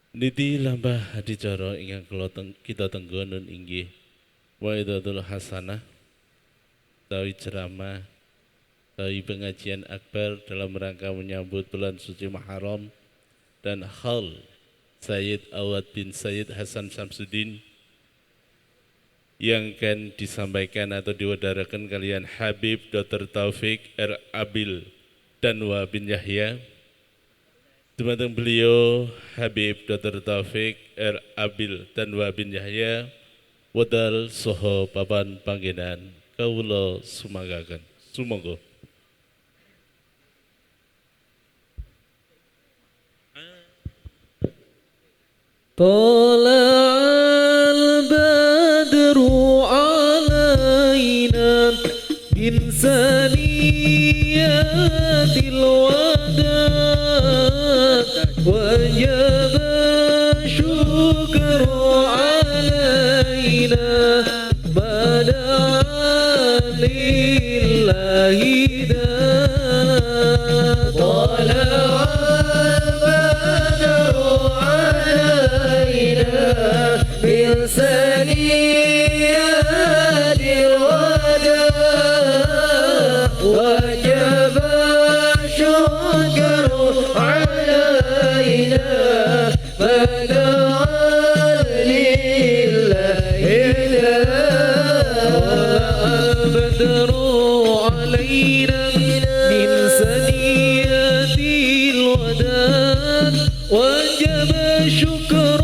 Niti lambah adicara ingkang kita tenggonen inggih Waidatul Hasanah tawi ceramah tawi pengajian akbar dalam rangka menyambut bulan suci Muharram dan haul Sayyid Awad bin Sayyid Hasan Samsudin yang akan disampaikan atau diwadarakan kalian Habib Dr. Taufik R. Abil dan Wa bin Yahya. Dumateng beliau Habib Dr. Taufik R. Abil dan Wa bin Yahya wadal soho papan panggenan kawula sumanggaken. Sumangga. طلع البدر علينا من ثنيات الوداع وجب الشكر علينا بدعا لله طلع البدر علينا من ثنيات الوداع وجب الشكر علينا بدعا لله البدر علينا من ثنيات الوداع وجب الشكر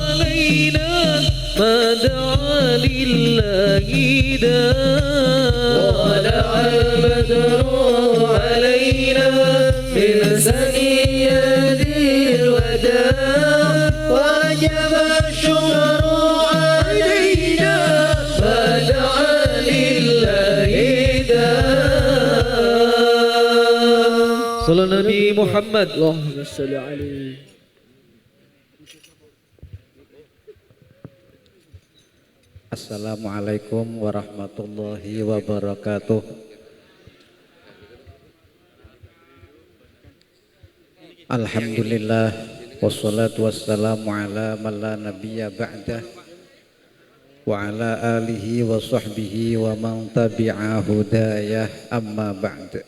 علينا ما دعا لله طلع البدر علينا من ثنيات الوداع وجب الشكر علينا ما دعا لله صلى النبي محمد اللهم صل عليه. Assalamualaikum warahmatullahi wabarakatuh. Alhamdulillah wassalatu wassalamu ala man la nabiyya ba'dah wa ala alihi wa sahbihi wa man tabi'a hudayah amma ba'd.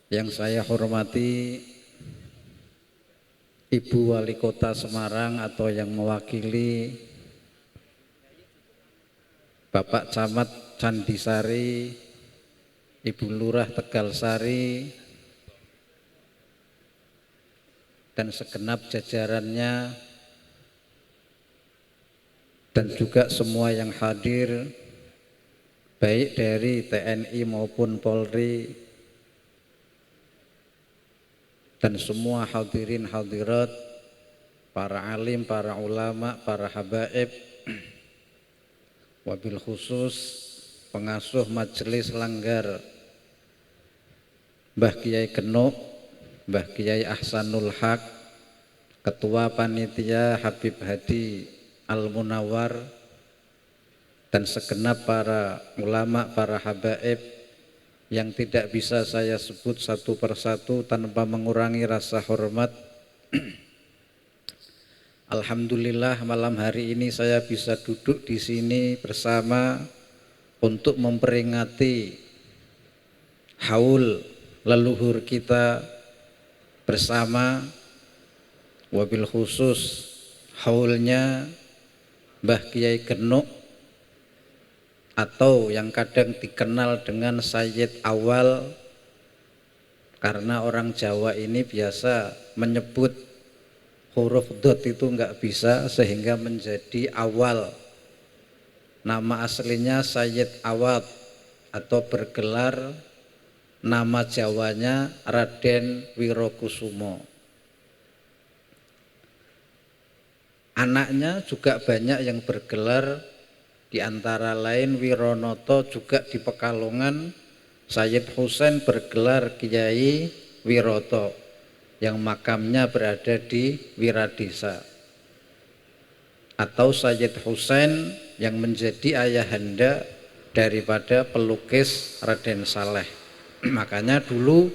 Yang saya hormati Ibu Wali Kota Semarang atau yang mewakili Bapak Camat Candisari, Ibu Lurah Tegalsari, dan segenap jajarannya, dan juga semua yang hadir, baik dari TNI maupun Polri, dan semua hadirin hadirat, para alim, para ulama, para habaib, wabil khusus pengasuh majelis langgar Mbah Kiai Genuk, Mbah Kiai Ahsanul Haq, Ketua Panitia Habib Hadi Al Munawar, dan segenap para ulama, para habaib yang tidak bisa saya sebut satu persatu tanpa mengurangi rasa hormat. Alhamdulillah malam hari ini saya bisa duduk di sini bersama untuk memperingati haul leluhur kita bersama, wabil khusus haulnya Mbah Kiai Genuk atau yang kadang dikenal dengan Sayyid Awal, karena orang Jawa ini biasa menyebut huruf dot itu enggak bisa sehingga menjadi awal. Nama aslinya Sayyid Awad atau bergelar nama Jawanya Raden Wirokusumo. Anaknya juga banyak yang bergelar, di antara lain Wironoto juga di Pekalongan, Sayyid Husain bergelar Kiai Wiroto yang makamnya berada di Wiradesa, atau Sayyid Husain yang menjadi ayahanda daripada pelukis Raden Saleh. Makanya dulu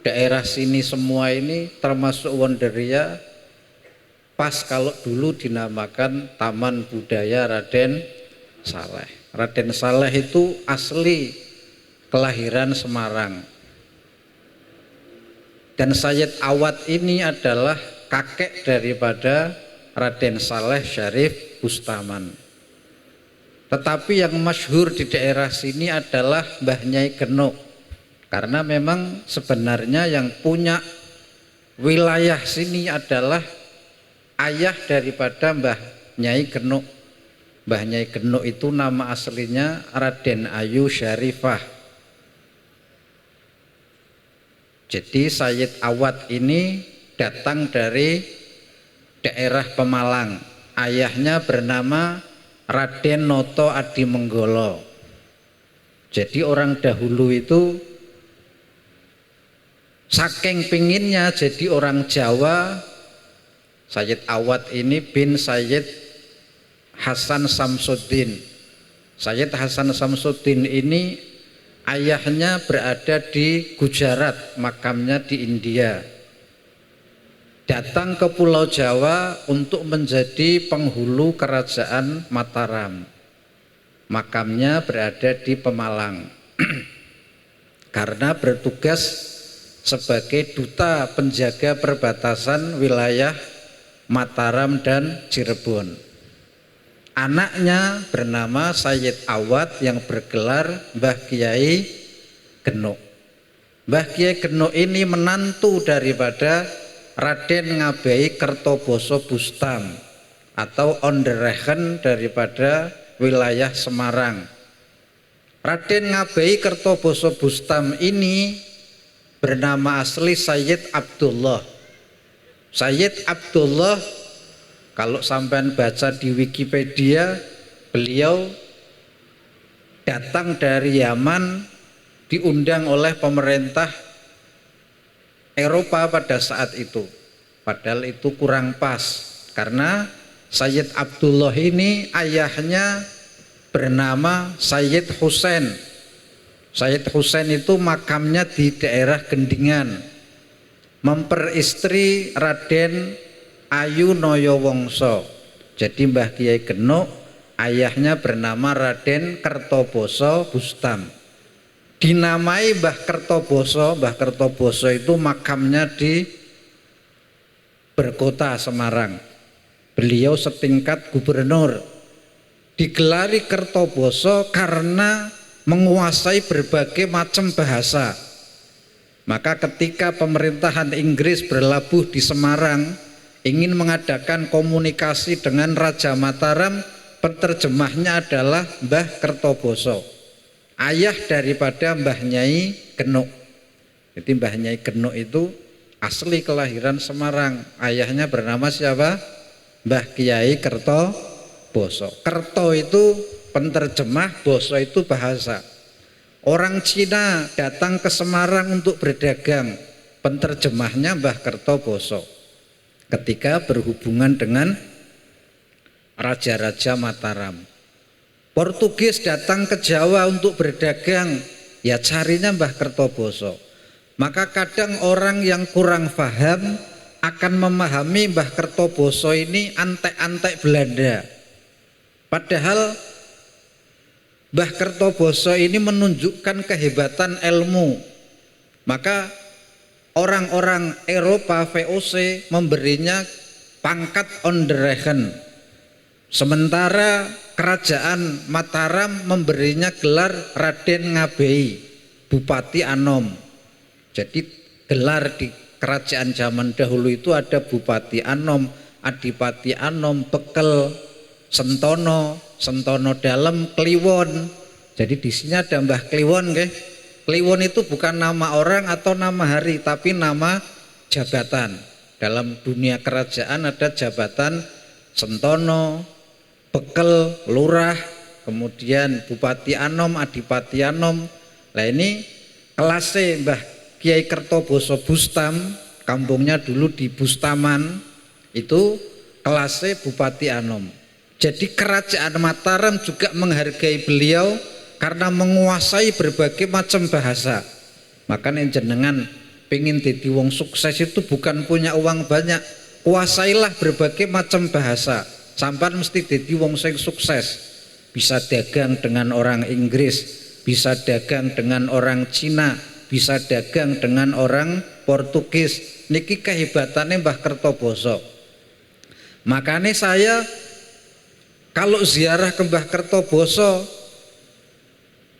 daerah sini semua ini termasuk Wonderia pas kalau dulu dinamakan Taman Budaya Raden Saleh. Raden Saleh itu asli kelahiran Semarang. Dan Sayyid Awad ini adalah kakek daripada Raden Saleh Syarif Bustaman. Tetapi yang masyhur di daerah sini adalah Mbah Nyai Genuk. Karena memang sebenarnya yang punya wilayah sini adalah ayah daripada Mbah Nyai Genuk. Mbah Nyai Genuk itu nama aslinya Raden Ayu Syarifah. Jadi Sayyid Awad ini datang dari daerah Pemalang. Ayahnya bernama Raden Noto Adimenggolo. Jadi orang dahulu itu saking pinginnya jadi orang Jawa, Sayyid Awad ini bin Sayyid Hasan Samsuddin. Sayyid Hasan Samsuddin ini ayahnya berada di Gujarat, makamnya di India. Datang ke Pulau Jawa untuk menjadi penghulu kerajaan Mataram. Makamnya berada di Pemalang. Karena bertugas sebagai duta penjaga perbatasan wilayah Mataram dan Cirebon. Anaknya bernama Sayyid Awad yang bergelar Mbah Kiai Genuk. Mbah Kiai Genuk ini menantu daripada Raden Ngabehi Kertoboso Bustam atau onderregen daripada wilayah Semarang. Raden Ngabehi Kertoboso Bustam ini bernama asli Sayyid Abdullah. Sayyid Abdullah, kalau sampean baca di Wikipedia, beliau datang dari Yaman, diundang oleh pemerintah Eropa pada saat itu. Padahal itu kurang pas, karena Sayyid Abdullah ini ayahnya bernama Sayyid Husain. Sayyid Husain itu makamnya di daerah Gendingan, memperistri Raden Ayu Noyo Wongso. Jadi Mbah Kiai Genuk ayahnya bernama Raden Kertoboso Bustam. Dinamai Mbah Kertoboso. Mbah Kertoboso itu makamnya di Berkota Semarang. Beliau setingkat gubernur. Digelari Kertoboso karena menguasai berbagai macam bahasa. Maka ketika pemerintahan Inggris berlabuh di Semarang, ingin mengadakan komunikasi dengan Raja Mataram, penerjemahnya adalah Mbah Kertoboso, ayah daripada Mbah Nyai Genuk. Jadi Mbah Nyai Genuk itu asli kelahiran Semarang. Ayahnya bernama siapa? Mbah Kiai Kertoboso. Kerto itu penerjemah, boso itu bahasa. Orang Cina datang ke Semarang untuk berdagang, penerjemahnya Mbah Kertoboso. Ketika berhubungan dengan raja-raja Mataram. Portugis datang ke Jawa untuk berdagang, ya carinya Mbah Kertoboso. Maka kadang orang yang kurang paham akan memahami Mbah Kertoboso ini antek-antek Belanda. Padahal Mbah Kertoboso ini menunjukkan kehebatan ilmu. Maka orang-orang Eropa VOC memberinya pangkat onderregen. Sementara kerajaan Mataram memberinya gelar Raden Ngabehi, Bupati Anom. Jadi gelar di kerajaan zaman dahulu itu ada Bupati Anom, Adipati Anom, Bekel, Sentono, Sentono Dalem, Kliwon. Jadi di sini ada Mbah Kliwon, nggih. Kliwon itu bukan nama orang atau nama hari, tapi nama jabatan. Dalam dunia kerajaan ada jabatan Sentono, Bekel, Lurah, kemudian Bupati Anom, Adipati Anom. Nah ini kelasnya Mbah Kiai Kertoboso Bustam, kampungnya dulu di Bustaman, itu kelasnya Bupati Anom. Jadi kerajaan Mataram juga menghargai beliau karena menguasai berbagai macam bahasa. Makanya jenengan pengen jadi wong sukses itu bukan punya uang banyak, kuasailah berbagai macam bahasa, sampai mesti jadi wong sing sukses. Bisa dagang dengan orang Inggris, bisa dagang dengan orang Cina, bisa dagang dengan orang Portugis. Niki kehebatannya Mbah Kertoboso. Makanya saya kalau ziarah ke Mbah Kertoboso,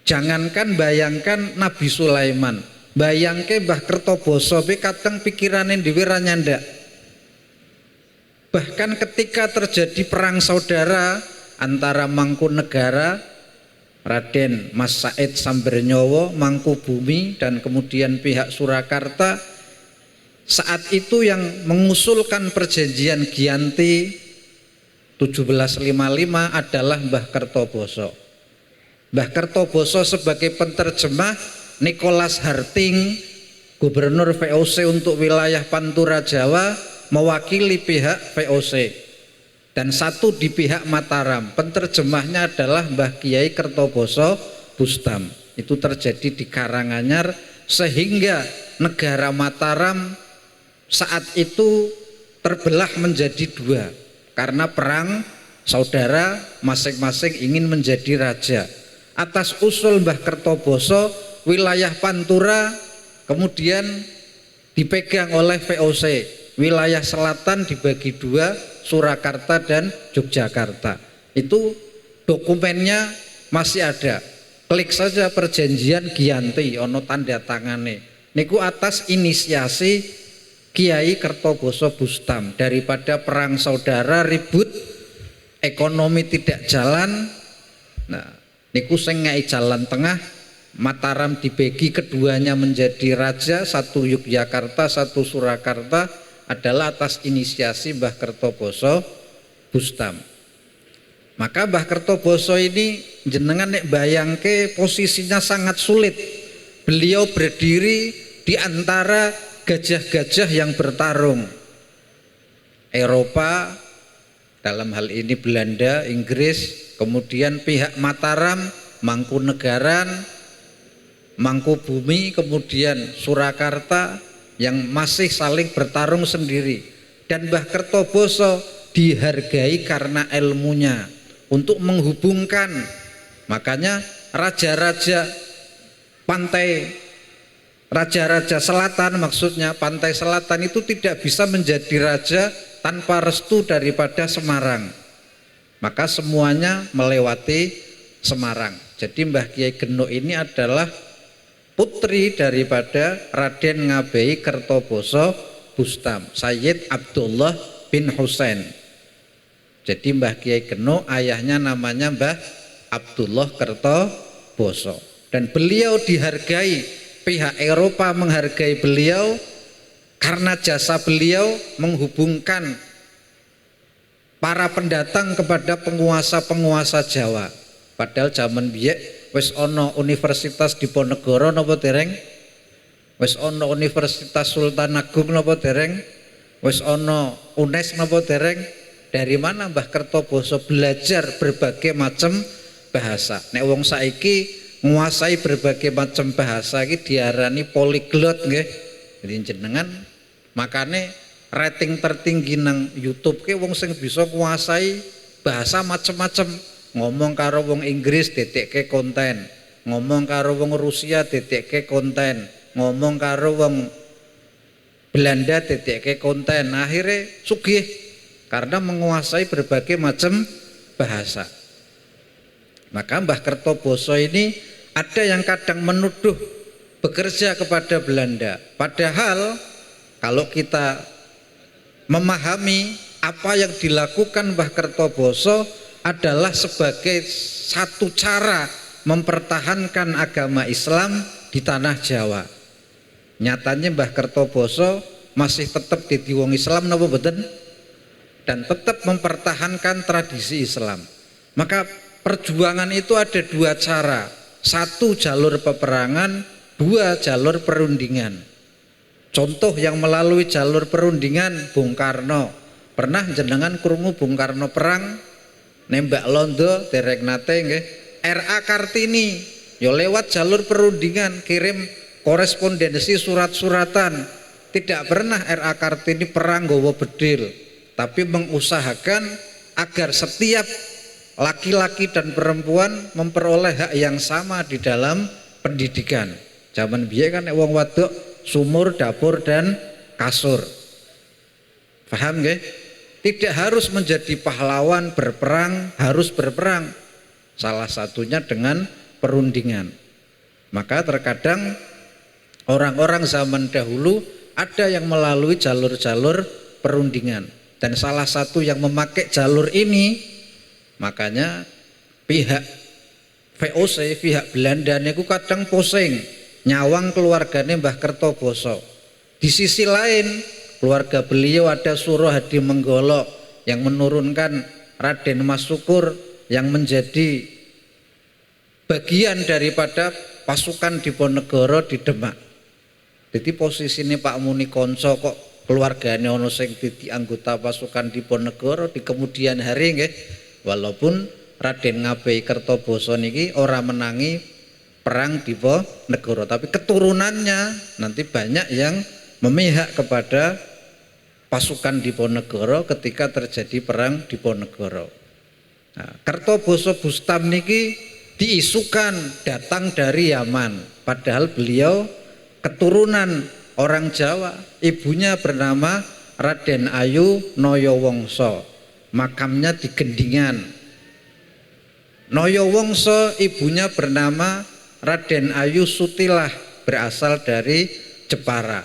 jangankan bayangkan Nabi Sulaiman, bayangke Mbah Kertoboso be kadang pikirane dhewe ra nyandak. Bahkan ketika terjadi perang saudara antara Mangkunegara, Raden Mas Said Sambernyowo, Mangkubumi, dan kemudian pihak Surakarta, saat itu yang mengusulkan perjanjian Giyanti 1755 adalah Mbah Kertoboso. Mbah Kertoboso sebagai penterjemah, Nicholas Harting, Gubernur VOC untuk wilayah Pantura Jawa, mewakili pihak VOC, dan satu di pihak Mataram. Penterjemahnya adalah Mbah Kiai Kertoboso Bustam. Itu terjadi di Karanganyar, sehingga negara Mataram saat itu terbelah menjadi dua karena perang saudara, masing-masing ingin menjadi raja. Atas usul Mbah Kertoboso, wilayah Pantura kemudian dipegang oleh VOC, wilayah selatan dibagi dua, Surakarta dan Yogyakarta. Itu dokumennya masih ada, klik saja perjanjian Giyanti, ono tanda tangane. Niku atas inisiasi Kiai Kertoboso Bustam. Daripada perang saudara ribut, ekonomi tidak jalan, nah niku sing ngai jalan tengah, Mataram dibagi keduanya menjadi raja, satu Yogyakarta, satu Surakarta, adalah atas inisiasi Mbah Kertoboso Bustam. Maka Mbah Kertoboso ini jenengan nek bayangke posisinya sangat sulit. Beliau berdiri di antara gajah-gajah yang bertarung. Eropa, dalam hal ini Belanda, Inggris, kemudian pihak Mataram, Mangkunegaran, Mangkubumi, kemudian Surakarta, yang masih saling bertarung sendiri. Dan Mbah Kertoboso dihargai karena ilmunya untuk menghubungkan. Makanya raja-raja pantai, raja-raja selatan, maksudnya pantai selatan itu tidak bisa menjadi raja tanpa restu daripada Semarang. Maka semuanya melewati Semarang. Jadi Mbah Kiai Genuk ini adalah putri daripada Raden Ngabei Kertoboso Bustam, Sayyid Abdullah bin Husain. Jadi Mbah Kiai Genuk ayahnya namanya Mbah Abdullah Kertoboso, dan beliau dihargai, pihak Eropa menghargai beliau karena jasa beliau menghubungkan para pendatang kepada penguasa-penguasa Jawa. Padahal zaman biyen wis ono Universitas Diponegoro napa dereng? Wis ono Universitas Sultan Agung napa dereng? Wis ono UNES napa dereng? Dari mana Mbah Kertoboso belajar berbagai macam bahasa? Nek wong saiki nguasai berbagai macam bahasa iki diarani polyglot nggih. Jadi jenengan makane rating tertinggi nang YouTube ke wong sing bisa nguasai bahasa macam-macam. Ngomong karo wong Inggris detekke konten, ngomong karo wong Rusia detekke konten, ngomong karo wong Belanda detekke konten. Akhirnya sugih karena menguasai berbagai macam bahasa. Maka Mbah Kertoboso ini ada yang kadang menuduh bekerja kepada Belanda. Padahal kalau kita memahami apa yang dilakukan Mbah Kertoboso adalah sebagai satu cara mempertahankan agama Islam di tanah Jawa. Nyatanya Mbah Kertoboso masih tetap jadi wong Islam napa mboten? Dan tetap mempertahankan tradisi Islam. Maka perjuangan itu ada dua cara. Satu jalur peperangan, dua jalur perundingan. Contoh yang melalui jalur perundingan Bung Karno. Pernah jenengan krungu Bung Karno perang nembak Londo derek nate nggih. RA Kartini yo lewat jalur perundingan kirim korespondensi surat-suratan. Tidak pernah R.A. Kartini perang nggawa bedil, tapi mengusahakan agar setiap laki-laki dan perempuan memperoleh hak yang sama di dalam pendidikan. Zaman biyen kan wong wadok sumur, dapur dan kasur. Paham nggih? Tidak harus menjadi pahlawan berperang, harus berperang. Salah satunya dengan perundingan. Maka terkadang orang-orang zaman dahulu ada yang melalui jalur-jalur perundingan. Dan salah satu yang memakai jalur ini, makanya pihak VOC, pihak Belanda niku kadang pusing nyawang keluarganya Mbah Kertoboso. Di sisi lain, keluarga beliau ada Suroh Hadi Menggolo yang menurunkan Raden Mas Syukur yang menjadi bagian daripada pasukan Diponegoro di Demak. Jadi posisi ini Pak Muni Konco kok keluarganya ono sing dadi anggota pasukan Diponegoro di kemudian hari nggih. Walaupun Raden Ngabei Kertoboso niki ora menangi perang Diponegoro, tapi keturunannya nanti banyak yang memihak kepada pasukan Diponegoro ketika terjadi perang Diponegoro. Nah, Kertoboso Bustam niki diisukan datang dari Yaman, padahal beliau keturunan orang Jawa. Ibunya bernama Raden Ayu Noyowongso, makamnya di Gendingan. Noyowongso ibunya bernama Raden Ayu Sutilah, berasal dari Jepara.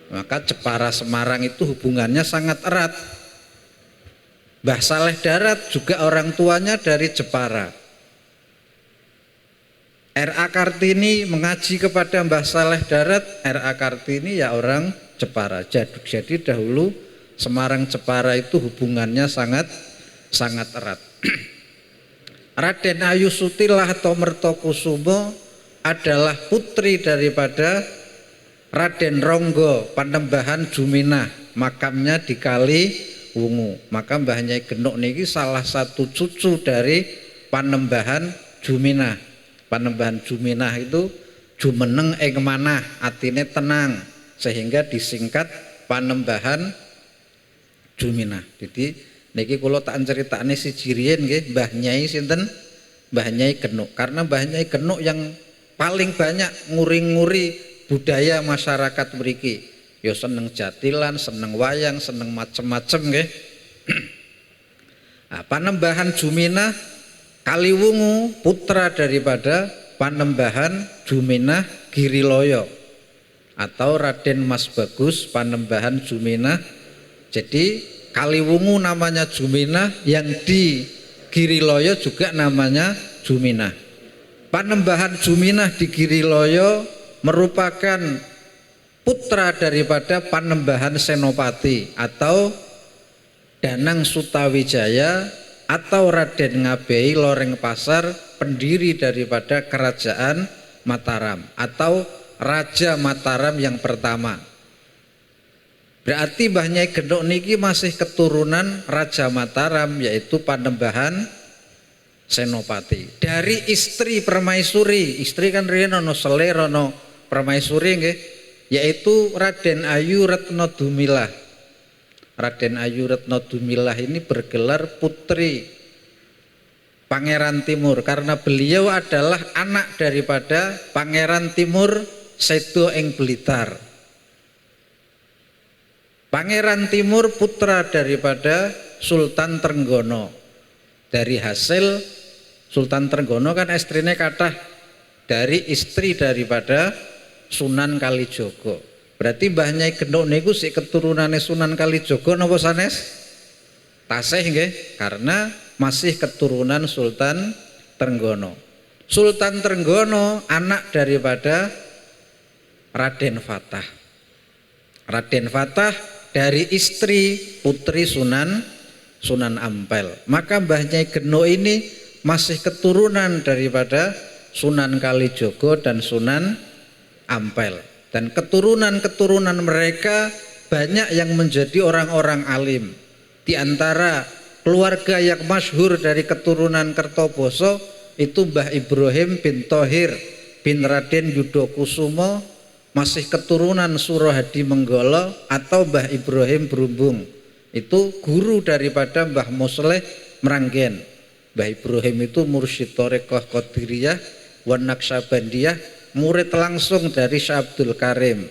Maka Jepara Semarang itu hubungannya sangat erat. Mbah Saleh Darat juga orang tuanya dari Jepara. R.A. Kartini mengaji kepada Mbah Saleh Darat. R.A. Kartini ya orang Jepara. Jadi dahulu Semarang Jepara itu hubungannya sangat erat. Raden Ayu Sutilah atau Mertokusumo adalah putri daripada Raden Ronggo Panembahan Juminah, makamnya di Kaliwungu. Maka Mbah Nyai Genuk niki salah satu cucu dari Panembahan Juminah. Panembahan Juminah itu jumeneng ing manah, atine tenang, sehingga disingkat Panembahan Juminah. Jadi niki kula tak critakne siji riyen nggih, Mbah Nyai sinten? Mbah Nyai Genuk. Karena Mbah Nyai Genuk yang paling banyak nguri-nguri budaya masyarakat mriki. Ya seneng jatilan, seneng wayang, seneng macem-macem nggih. Nah, Panembahan Juminah Kaliwungu putra daripada Panembahan Juminah Giriloyo atau Raden Mas Bagus Panembahan Juminah. Jadi Kaliwungu namanya Juminah, yang di Giriloyo juga namanya Juminah. Panembahan Juminah di Giriloyo merupakan putra daripada Panembahan Senopati atau Danang Sutawijaya atau Raden Ngabei Loreng Pasar, pendiri daripada Kerajaan Mataram atau Raja Mataram yang pertama. Berarti Mbah Nyai Genuk niki masih keturunan Raja Mataram, yaitu Panembahan Senopati. Dari istri permaisuri, istri kan riyen ana selir ana permaisuri nggih, yaitu Raden Ayu Retno Dumilah. Raden Ayu Retno Dumilah ini bergelar putri Pangeran Timur karena beliau adalah anak daripada Pangeran Timur Sedo ing Blitar. Pangeran Timur putra daripada Sultan Trenggono. Dari hasil Sultan Trenggono kan istrinya kathah dari istri daripada Sunan Kalijogo. Berarti Mbah Nyai Genuk niku sik keturunane Sunan Kalijogo napa sanes? Tasih nggih, karena masih keturunan Sultan Trenggono. Sultan Trenggono anak daripada Raden Fatah. Raden Fatah dari istri putri Sunan Ampel. Maka Mbah Nyai Genuk ini masih keturunan daripada Sunan Kalijogo dan Sunan Ampel. Dan keturunan-keturunan mereka banyak yang menjadi orang-orang alim. Di antara keluarga yang masyhur dari keturunan Kertoboso itu Mbah Ibrahim bin Thohir bin Raden Yudokusumo masih keturunan Surohadi Menggolo atau Mbah Ibrahim Brumbung. Itu guru daripada Mbah Mosleh Meranggen. Mbah Ibrahim itu mursyid Thariqah Qadiriyah wa Naqsabandiyah, murid langsung dari Syekh Abdul Karim.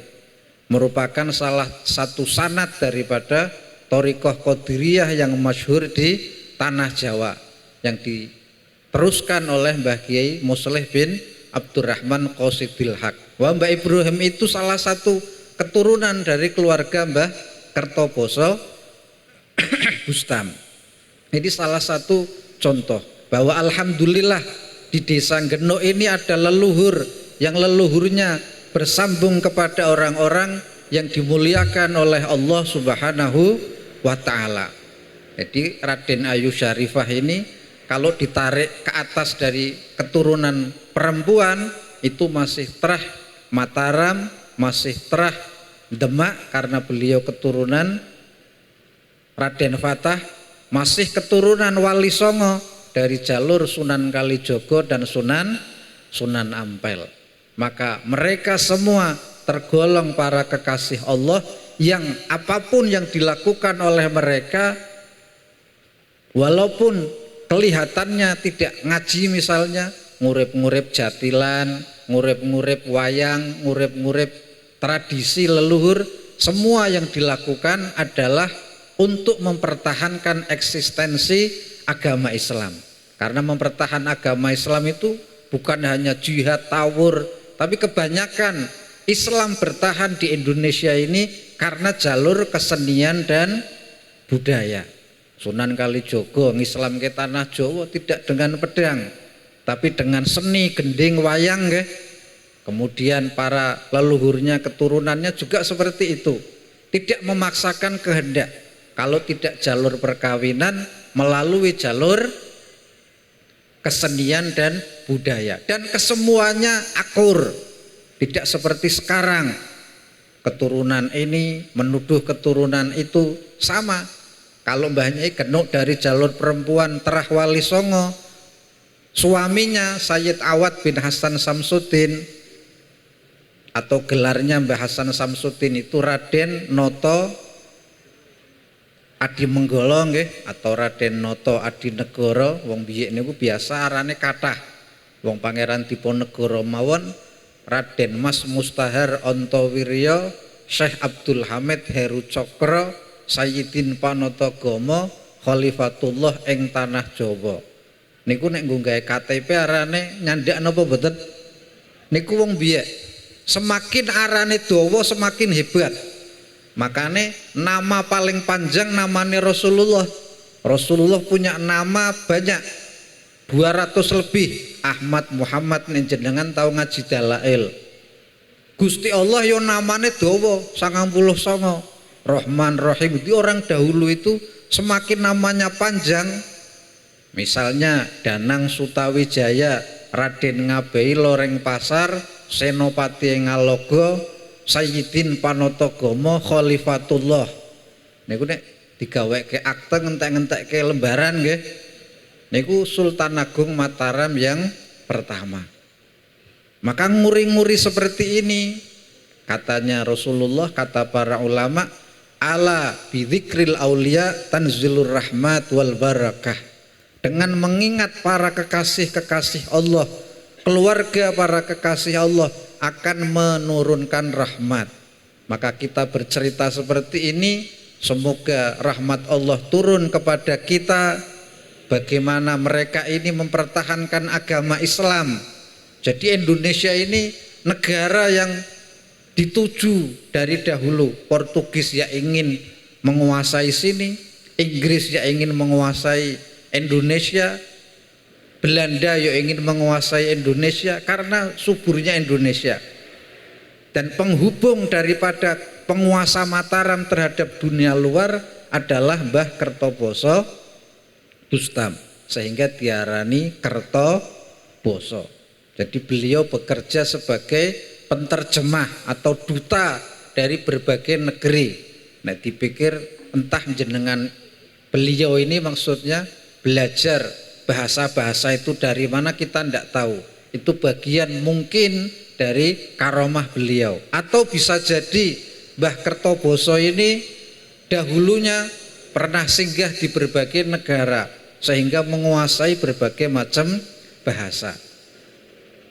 Merupakan salah satu sanad daripada Thariqah Qadiriyah yang masyhur di tanah Jawa, yang diteruskan oleh Mbah Kiai Mosleh bin Abdurrahman Qasidil Haq. Wah, Mbah Ibrahim itu salah satu keturunan dari keluarga Mbah Kertoboso Bustam. Ini salah satu contoh bahwa alhamdulillah di desa Genuk ini ada leluhur yang leluhurnya bersambung kepada orang-orang yang dimuliakan oleh Allah Subhanahu wa Ta'ala. Jadi Raden Ayu Syarifah ini kalau ditarik ke atas dari keturunan perempuan itu masih terah Mataram, masih terah Demak karena beliau keturunan Raden Fatah, masih keturunan Wali Songo dari jalur Sunan Kalijogo dan Sunan Ampel. Maka mereka semua tergolong para kekasih Allah yang apapun yang dilakukan oleh mereka, walaupun kelihatannya tidak ngaji, misalnya ngurip-ngurip jatilan, ngurip-ngurip wayang, ngurip-ngurip tradisi leluhur, semua yang dilakukan adalah untuk mempertahankan eksistensi agama Islam. Karena mempertahankan agama Islam itu bukan hanya jihad tawur, tapi kebanyakan Islam bertahan di Indonesia ini karena jalur kesenian dan budaya. Sunan Kalijogo Islam ke tanah Jawa tidak dengan pedang, tapi dengan seni gending wayang ke. Kemudian para leluhurnya keturunannya juga seperti itu, tidak memaksakan kehendak. Kalau tidak jalur perkawinan, melalui jalur kesenian dan budaya, dan kesemuanya akur. Tidak seperti sekarang keturunan ini menuduh keturunan itu sama. Kalau mbahnya Genuk dari jalur perempuan terah Wali Songo, suaminya Sayyid Awad bin Hasan Samsudin, atau gelarnya Mbah Hasan Samsudin itu Raden Noto Adi Menggolo nggih, atau Raden Noto Adi Negoro. Wong biyen niku biasa arane kathah. Wong Pangeran Diponegoro mawon Raden Mas Mustahar Antawirya, Syekh Abdul Hamid Heru Cokro, Sayyidin Panatagomo, Khalifatullah ing tanah Jawa. Niku nek nggo gawe KTP arane nyandak napa mboten? Niku wong biyen semakin arane dawa semakin hebat. Makanya nama paling panjang namanya Rasulullah. Rasulullah punya nama banyak, 200 lebih. Ahmad Muhammad jenengan tahu ngaji dalail. Gusti Allah yo namanya dawa 99. Rahman Rahim. Di orang dahulu itu semakin namanya panjang. Misalnya Danang Sutawijaya, Raden Ngabei Loreng Pasar, Senopati Ngalogo, Sayyidin Panatagomo, Khalifatullah. Niku nek digaweke akte ngentek-ngentekke lembaran nggih. Niku Sultan Agung Mataram yang pertama. Maka nguri-nguri seperti ini, katanya Rasulullah, kata para ulama, ala bidzikril aulia tanzilur rahmat wal barakah. Dengan mengingat para kekasih-kekasih Allah, keluarga para kekasih Allah akan menurunkan rahmat. Maka kita bercerita seperti ini, semoga rahmat Allah turun kepada kita. Bagaimana mereka ini mempertahankan agama Islam. Jadi Indonesia ini negara yang dituju dari dahulu. Portugis ya ingin menguasai sini, Inggris ya ingin menguasai Indonesia, Belanda ya ingin menguasai Indonesia karena suburnya Indonesia. Dan penghubung daripada penguasa Mataram terhadap dunia luar adalah Mbah Kertoboso Bustam, sehingga diarani Kertoboso. Jadi beliau bekerja sebagai penterjemah atau duta dari berbagai negeri. Nah, dipikir entah jenengan beliau ini maksudnya belajar bahasa-bahasa itu dari mana, kita tidak tahu. Itu bagian mungkin dari karomah beliau. Atau bisa jadi Mbah Kertoboso ini dahulunya pernah singgah di berbagai negara sehingga menguasai berbagai macam bahasa.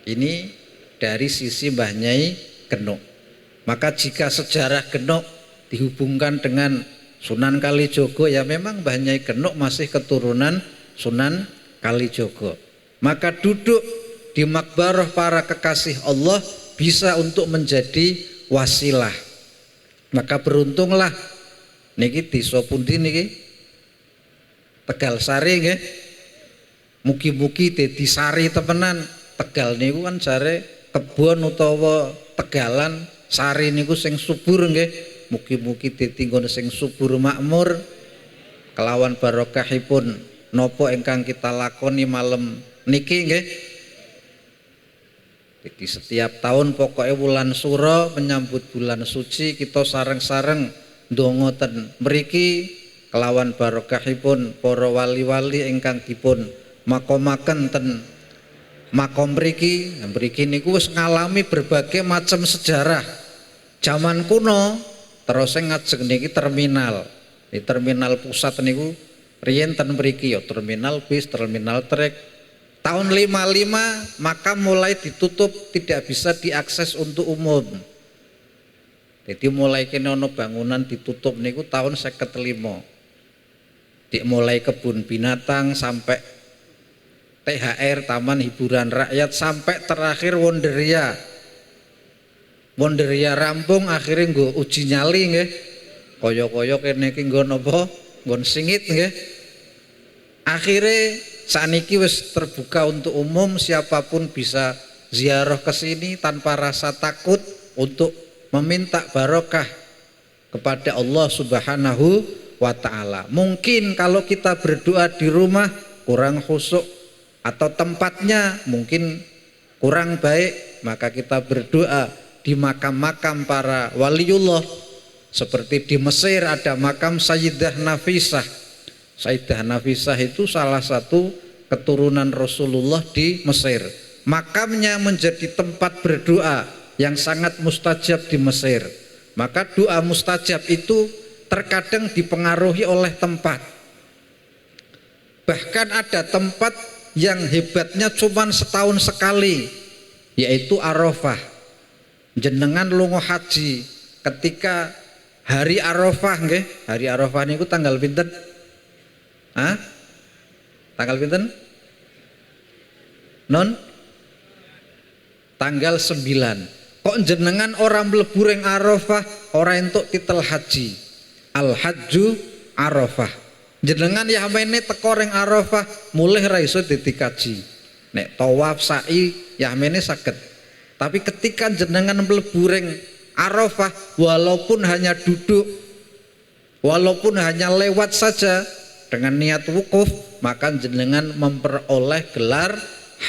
Ini dari sisi Mbah Nyai Genuk. Maka jika sejarah Genuk dihubungkan dengan Sunan Kalijogo, ya memang Mbah Nyai Genuk masih keturunan Sunan Kalijogo. Maka duduk di makbarah para kekasih Allah bisa untuk menjadi wasilah. Maka beruntunglah niki desa pundi niki? Tegal Sari nggih. Mugi-mugi dadi sari temenan. Tegal niku kan jare kebon utawa tegalan, sari niku sing subur nggih. Mugi-mugi dadi nggon sing subur makmur kelawan barokahipun napa ingkang kita lakoni malam niki nggih. Jadi setiap tahun pokoknya bulan Suro menyambut bulan suci kita sareng-sareng ndonga ten mriki kelawan barokahipun para wali-wali ingkang dipun makomaken ten makom mriki. Mriki niku wis ngalami berbagai macam sejarah. Zaman kuno terus ngajeng niki terminal. Di terminal pusat niku riyen ten mriki ya terminal bis, terminal trek. Tahun 55 makam mulai ditutup, tidak bisa diakses untuk umum. Jadi mulai kene ono bangunan ditutup niku tahun 55. Mulai kebun binatang sampai THR Taman Hiburan Rakyat sampai terakhir Wonderia. Wonderia rampung akhirnya nggo uji nyali nggih. Kaya-kaya kene iki nggon apa? Nggon singit nggih. Akhirnya saniki wis terbuka untuk umum, siapapun bisa ziarah ke sini tanpa rasa takut untuk meminta barokah kepada Allah Subhanahu wa taala. Mungkin kalau kita berdoa di rumah kurang khusyuk atau tempatnya mungkin kurang baik, maka kita berdoa di makam-makam para waliullah. Seperti di Mesir ada makam Sayyidah Nafisah. Sayyidah Nafisah itu salah satu keturunan Rasulullah di Mesir. Makamnya menjadi tempat berdoa yang sangat mustajab di Mesir. Maka doa mustajab itu terkadang dipengaruhi oleh tempat. Bahkan ada tempat yang hebatnya cuma setahun sekali, yaitu Arafah. Jenengan lunga haji ketika hari Arafah nggih. Hari Arafah niku tanggal pinten? Hah? Tanggal pinten? Non? Tanggal 9. Kok jenengan orang mlebu ring Arafah ora entuk titel haji? Al-Hajju Arafah. Jenengan ya mene teko ring Arafah mulih ra iso dadi kaji. Nek tawaf sa'i ya mene saged. Tapi ketika jenengan mlebu ring Arafah walaupun hanya duduk, walaupun hanya lewat saja dengan niat wukuf, maka jenengan memperoleh gelar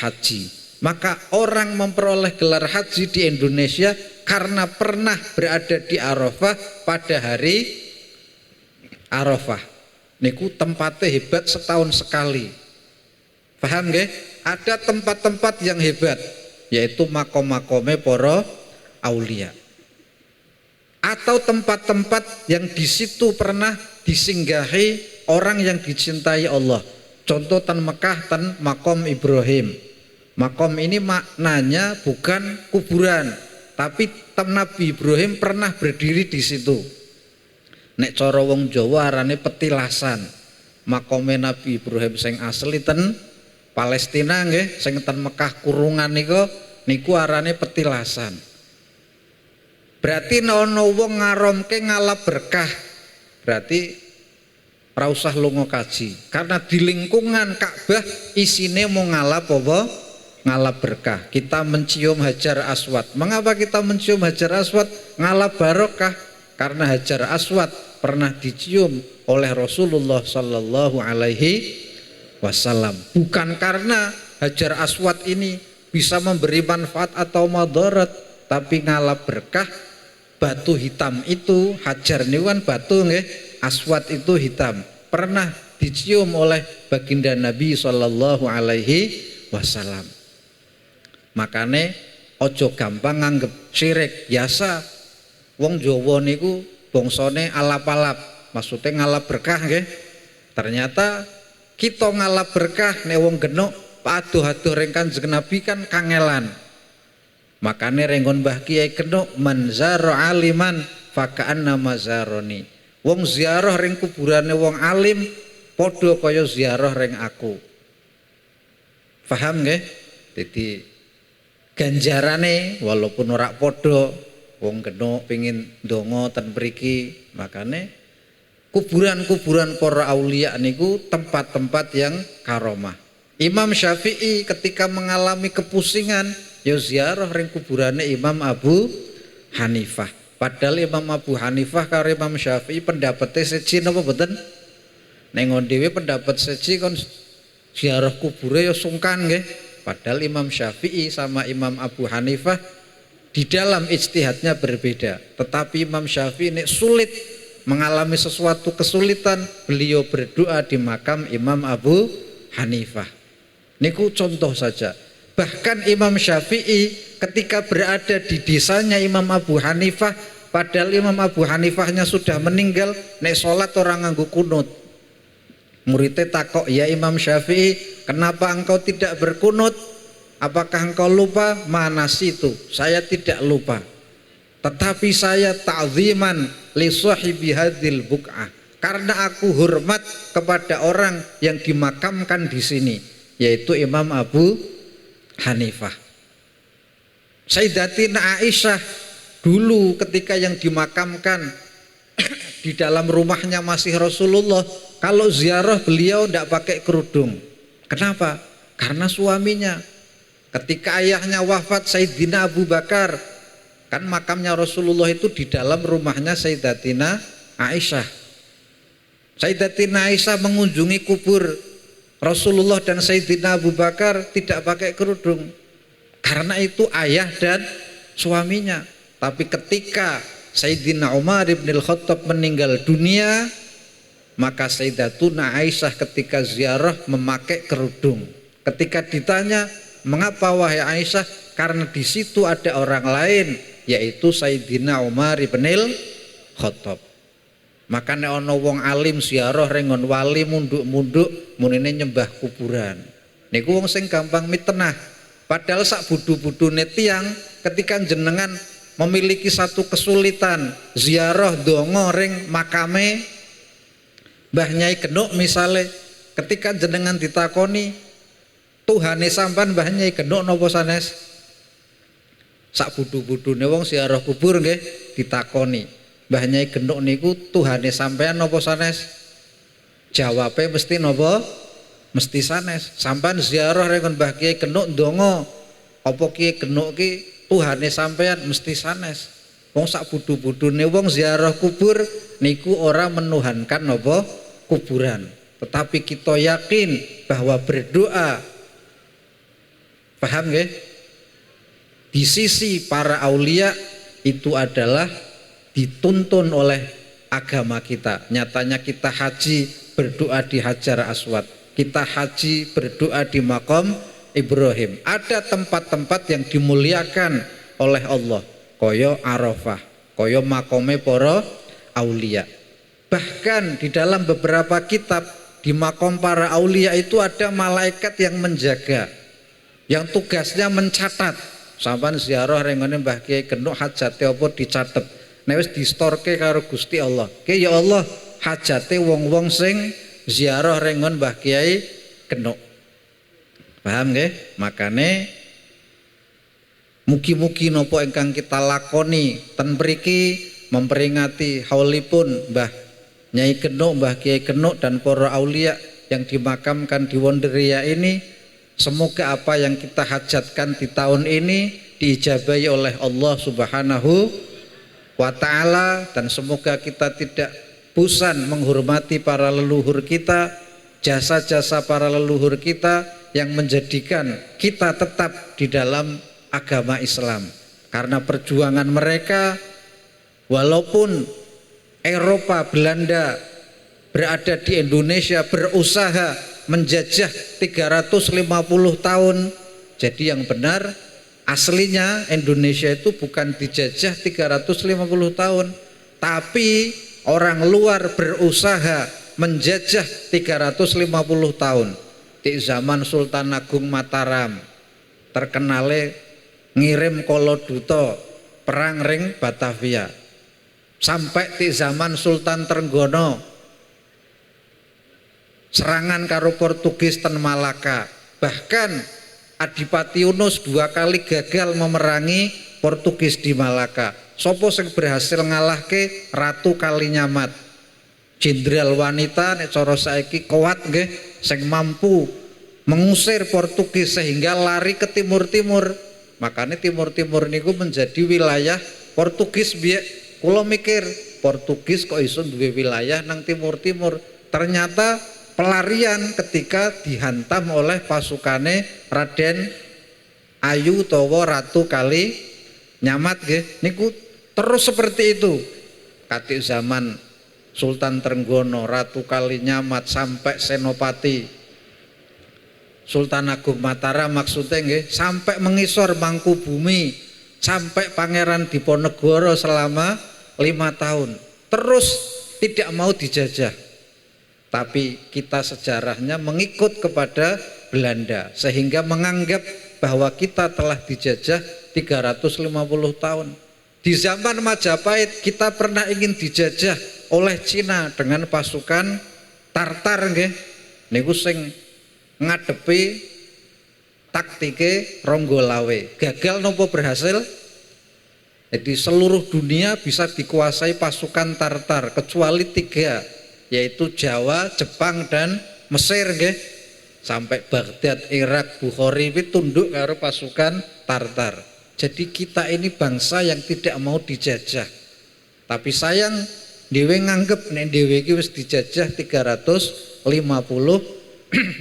haji. Maka orang memperoleh gelar haji di Indonesia karena pernah berada di Arafah pada hari Arafah. Niku tempatnya hebat setahun sekali. Paham nggih? Ada tempat-tempat yang hebat, yaitu makom-makome para aulia. Atau tempat-tempat yang di situ pernah disinggahi orang yang dicintai Allah. Contoh tan Mekah tan makom Ibrahim. Makom ini maknanya bukan kuburan, tapi tan Nabi Ibrahim pernah berdiri di situ. Nek cara wong Jawa arane petilasan. Makome Nabi Ibrahim sing asli ten Palestina nggih, sing ten Mekah kurungan niku arane petilasan. Berarti ana wong ngaromke ngalap berkah. Berarti ora usah lunga kaji, karena di lingkungan Ka'bah isine mau ngalap apa? Ngalap berkah. Kita mencium Hajar Aswad. Mengapa kita mencium Hajar Aswad? Ngalap barokah. Karena Hajar Aswad pernah dicium oleh Rasulullah sallallahu alaihi wasallam. Bukan karena Hajar Aswad ini bisa memberi manfaat atau madarat, tapi ngalap berkah. Batu hitam itu, Hajar ini kan batu nggih, Aswad itu hitam, pernah dicium oleh baginda Nabi sallallahu alaihi wasallam. Makane ojo gampang nganggep syirik biasa. Wong Jawa niku bangsane alap-alap, maksudnya ngalap berkah nggih. Ternyata kita ngalap berkah nek wong genuk aduh-aduh ring Kanjeng Nabi kan kangelan. Makane rengon Mbah Kiai genuk manzara aliman faka'anna mazaroni. Wong ziarah ring kuburane wong alim padha kaya ziarah ring aku. Paham nggih? Jadi ganjarane walaupun ora padha, wong genuk pengin ndonga ten mriki, makane kuburan-kuburan para aulia niku tempat-tempat yang karomah. Imam Syafi'i ketika mengalami kepusingan ya ziarah ring kuburane Imam Abu Hanifah. Padahal Imam Abu Hanifah karo Imam Syafi'i pendapatnya seji napa mboten? Nek dhewe pendapat seji kon ziarah kubure ya sungkan nggih. Padahal Imam Syafi'i sama Imam Abu Hanifah di dalam ijtihadnya berbeda. Tetapi Imam Syafi'i nek sulit mengalami sesuatu kesulitan, beliau berdoa di makam Imam Abu Hanifah. Niku contoh saja. Bahkan Imam Syafi'i ketika berada di desanya Imam Abu Hanifah, padahal Imam Abu Hanifahnya sudah meninggal, nek sholat orang nganggo kunut. Muridnya takok, ya Imam Syafi'i, kenapa engkau tidak berkunut? Apakah engkau lupa? Mana situ? Saya tidak lupa. Tetapi saya ta'ziman li sahibi hadhil buq'ah, karena aku hormat kepada orang yang dimakamkan di sini, yaitu Imam Abu Hanifah. Sayyidatina Aisyah dulu ketika yang dimakamkan di dalam rumahnya masih Rasulullah, kalau ziarah beliau tidak pakai kerudung. Kenapa? Karena suaminya ketika ayahnya wafat, Sayyidina Abu Bakar, kan makamnya Rasulullah itu di dalam rumahnya Sayyidatina Aisyah. Sayyidatina Aisyah mengunjungi kubur Rasulullah dan Sayyidina Abu Bakar tidak pakai kerudung, karena itu ayah dan suaminya. Tapi ketika Sayyidina Umar ibn al-Khattab meninggal dunia, maka Sayyidatuna Aisyah ketika ziarah memakai kerudung. Ketika ditanya, mengapa wahai Aisyah? Karena di situ ada orang lain, yaitu Sayyidina Umar ibn al-Khattab. Makanya ono wong alim ziarah rengon wali munduk-munduk munine nyembah kuburan. Niku wong sing gampang mitenah. Padahal sak budu-budune tiyang ketika jenengan memiliki satu kesulitan ziarah donga ring makame Mbah Nyai Genuk misale, ketika jenengan ditakoni Tuhane sampan Mbah Nyai Genuk napa sanes? Sak budu-budune wong ziarah kubur nggih ditakoni, Mbah Nyai Genuk niku Tuhane sampean napa sanes? Jawabe mesti napa? Mesti sanes. Sampan ziarah ring Mbah Kiai Genuk ndonga, apa Kiai Genuk ki Tuhane sampean mesti sanes. Wong sak budu-budune wong ziarah kubur niku ora menuhankan napa? Kuburan. Tetapi kita yakin bahwa berdoa, paham nggih? Di sisi para aulia itu adalah dituntun oleh agama kita. Nyatanya kita haji berdoa di Hajar Aswad, kita haji berdoa di Maqam Ibrahim. Ada tempat-tempat yang dimuliakan oleh Allah, koyo Arafah, koyo makome para aulia. Bahkan di dalam beberapa kitab di makom para aulia itu ada malaikat yang menjaga, yang tugasnya mencatat. Sampan ziarah rengone Mbah Kiai Genuk hajate apa dicatet. Nek wis distorke karo Gusti Allah. Ki ya Allah, hajate wong-wong sing ziarah rengon Mbah Kiai Genuk. Paham nggih? Makane mugi-mugi napa ingkang kita lakoni ten mriki memperingati haulipun Mbah Nyai Genuk, Mbah Kiai Genuk dan para aulia yang dimakamkan di Wonderia ini, semoga apa yang kita hajatkan di tahun ini diijabahi oleh Allah Subhanahu wa ta'ala, dan semoga kita tidak bosan menghormati para leluhur kita, jasa-jasa para leluhur kita yang menjadikan kita tetap di dalam agama Islam. Karena perjuangan mereka, walaupun Eropa, Belanda berada di Indonesia, berusaha menjajah 350 tahun. Jadi yang benar Aslinya Indonesia itu bukan dijajah 350 tahun, tapi orang luar berusaha menjajah 350 tahun. Di zaman Sultan Agung Mataram terkenale ngirim koloduto perang ring Batavia. Sampai di zaman Sultan Trenggono serangan karo Portugis ten Malaka. Bahkan Adipati Yunus 2 kali gagal memerangi Portugis di Malaka. Sopo sing berhasil ngalahke Ratu Kalinyamat, jenderal wanita nek cara saiki kuat nggih, sing mampu mengusir Portugis sehingga lari ke timur-timur. Makanya timur-timur niku menjadi wilayah Portugis. Biar kula mikir Portugis kok iso duwe wilayah nang timur-timur. Ternyata pelarian ketika dihantam oleh pasukane Raden Ayu utawa Ratu Kalinyamat nggih. Niku terus seperti itu. Katik zaman Sultan Trenggono, Ratu Kalinyamat sampai Senopati Sultan Agung Mataram maksudnya nggih, sampai mengisor Mangkubumi, sampai Pangeran Diponegoro selama 5 tahun. Terus tidak mau dijajah. Tapi kita sejarahnya mengikut kepada Belanda sehingga menganggap bahwa kita telah dijajah 350 tahun. Di zaman Majapahit kita pernah ingin dijajah oleh Cina dengan pasukan Tartar nggih. Niku sing ngadepi taktike Ronggolawe. Gagal nopo berhasil? Jadi seluruh dunia bisa dikuasai pasukan Tartar kecuali 3, yaitu Jawa, Jepang dan Mesir nggih. Sampai Baghdad, Irak, Bukhari itu tunduk karo pasukan Tartar. Jadi kita ini bangsa yang tidak mau dijajah. Tapi sayang dhewe nganggep nek dhewe iki wis dijajah 350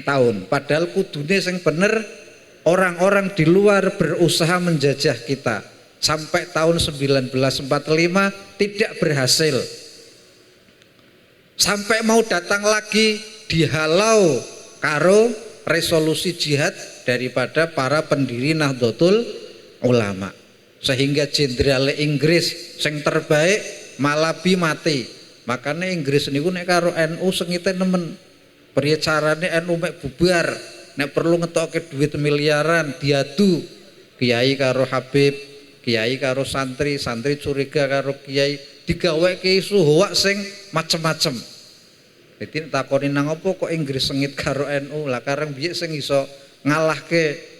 tahun. Padahal kudune sing bener orang-orang di luar berusaha menjajah kita. Sampai tahun 1945 tidak berhasil. Sampai mau datang lagi dihalau karo resolusi jihad daripada para pendiri Nahdlatul Ulama, sehingga jenderal Inggris sing terbaik Malabi mati. Makanya Inggris niku nek karo NU sengite nemen. Priye carane NU mek bubar, nek perlu ngetokke duit miliaran diadu. Kiai karo Habib, kiai karo santri, santri curiga karo kiai, digaweke isu hoak sing macem-macem. Jadi takoni nang apa kok Inggris sengit karo NU? Lah kareng piye sing iso ngalahke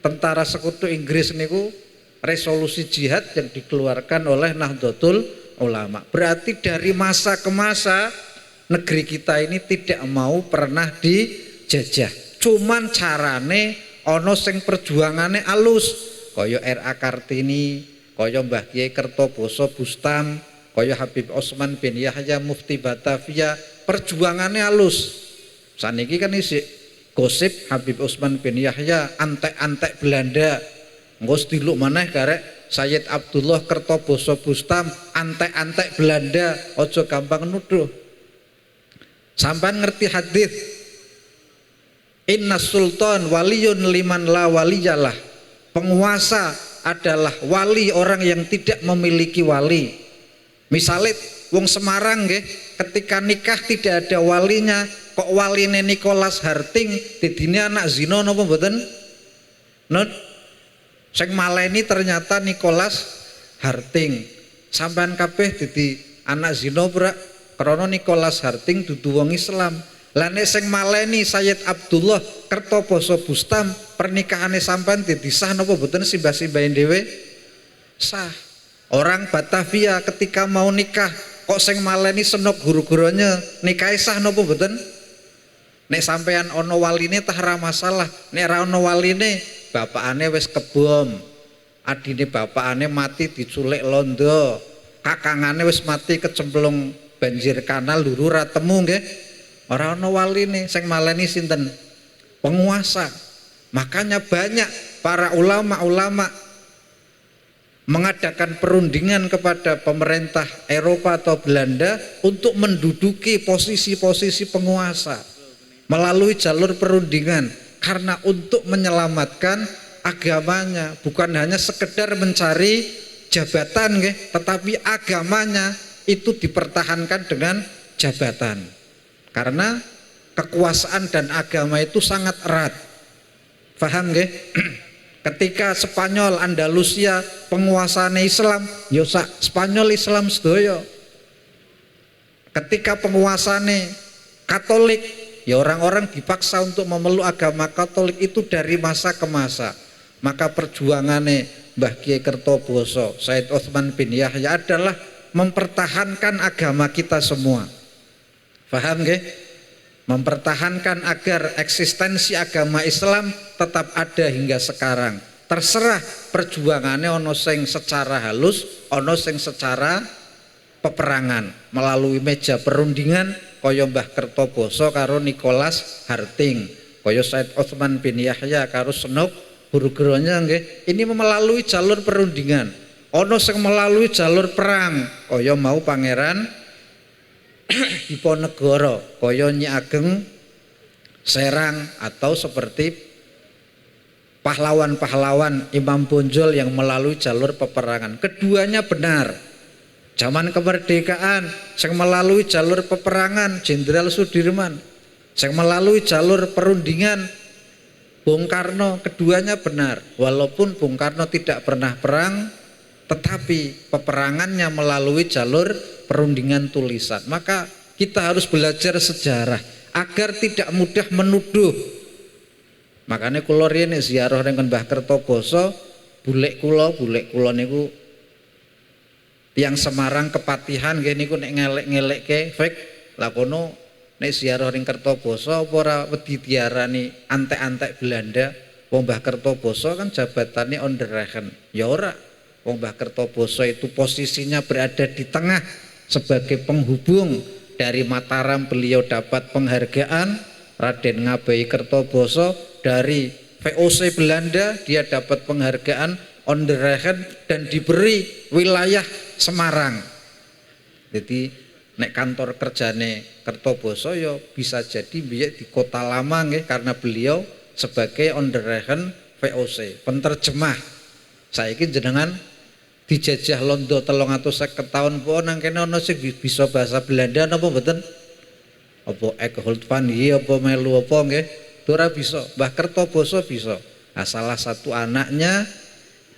tentara sekutu Inggris niku? Resolusi jihad yang dikeluarkan oleh Nahdlatul Ulama. Berarti dari masa ke masa negeri kita ini tidak mau pernah dijajah. Cuman carane ana sing perjuangane alus. Kaya R.A. Kartini, kaya Mbah Kiai Kertoboso Bustam, kaya Habib Osman bin Yahya Mufti Batavia, perjuangannya halus. Saniki kan isi gosip Habib Osman bin Yahya antek-antek Belanda. Engko diluk maneh karek Sayyid Abdullah Kertoboso Bustam antek-antek Belanda, ojo gampang nuduh. Sampean ngerti hadis Inna sultan waliyun liman la waliyalah. Penguasa adalah wali orang yang tidak memiliki wali. Misalnya wong Semarang nggih, ketika nikah tidak ada walinya, kok waline Nicholas Harting didine anak zina napa mboten? Not sing maleni ternyata Nicholas Harting. Sampean kabeh dadi anak zina ora krana Nicholas Harting dudu wong Islam. Lah nek sing maleni Sayyid Abdullah Kertoboso Bustam pernikahannya sampean dadi sah napa mboten simbah-simbahin dhewe? Sah. Orang Batavia ketika mau nikah kok sing maleni senok guru-gurunya nikah sah napa mboten? Nek sampean ana waline tah ora masalah. Nek ora ana waline bapakane wis kebom. Adine bapakane mati diculik londo. Kakangane wis mati kecemplung banjir kanal luru ra temu nggih. Ora ana waline sing maleni sinten? Penguasa. Makanya banyak para ulama-ulama mengadakan perundingan kepada pemerintah Eropa atau Belanda untuk menduduki posisi-posisi penguasa melalui jalur perundingan, karena untuk menyelamatkan agamanya, bukan hanya sekedar mencari jabatan nggih, tetapi agamanya itu dipertahankan dengan jabatan. Karena kekuasaan dan agama itu sangat erat. Paham nggih? Ketika Spanyol Andalusia penguasane Islam, yo Spanyol Islam sedoyo. Ketika penguasane Katolik, ya orang-orang dipaksa untuk memeluk agama Katolik itu dari masa ke masa. Maka perjuangannya Mbah Kiai Kertoboso, Said Utsman bin Yahya adalah mempertahankan agama kita semua. Paham nggih? Mempertahankan agar eksistensi agama Islam tetap ada hingga sekarang. Terserah perjuangannya ono sing secara halus, ono sing secara peperangan melalui meja perundingan kaya Mbah Kertoboso karo Nicholas Harting, kaya Said Utsman bin Yahya karo Senok Burgronya nggih. Ini melalui jalur perundingan. Ono sing melalui jalur perang kaya mau Pangeran Diponegoro, kaya Nyi Ageng Serang, atau seperti pahlawan-pahlawan Imam Bonjol yang melalui jalur peperangan. Keduanya benar. Zaman kemerdekaan yang melalui jalur peperangan Jenderal Sudirman, yang melalui jalur perundingan Bung Karno, keduanya benar. Walaupun Bung Karno tidak pernah perang, tetapi peperangannya melalui jalur perundingan tulisan. Maka kita harus belajar sejarah agar tidak mudah menuduh. Makanya kula riyen ziarah dengan Mbah Kertoboso, bulek kula niku tiang Semarang Kepatihan nggih niku nek ngelek-ngelekke fake lah kono nek ziarah ring Kertoboso apa ora wedi diarani antek-antek Belanda. Wong Mbah Kertoboso kan jabatannya onderregen. Ya ora. Wong Mbah Kertoboso itu posisinya berada di tengah sebagai penghubung. Dari Mataram beliau dapat penghargaan. Raden Ngabai Kertoboso dari VOC Belanda dia dapat penghargaan onderregen dan diberi wilayah Semarang. Jadi nek kantor kerjane Kertoboso ya bisa jadi biyen di Kota Lama nggih, karena beliau sebagai onderregen VOC, penerjemah. Saiki jenengan dijajah Londo 350 tahun po nang kene ana sing bisa bahasa Belanda napa mboten? Apa Eckhart van Hier apa melu apa nggih? Ora bisa. Mbah Kertoboso bisa. Nah, salah satu anaknya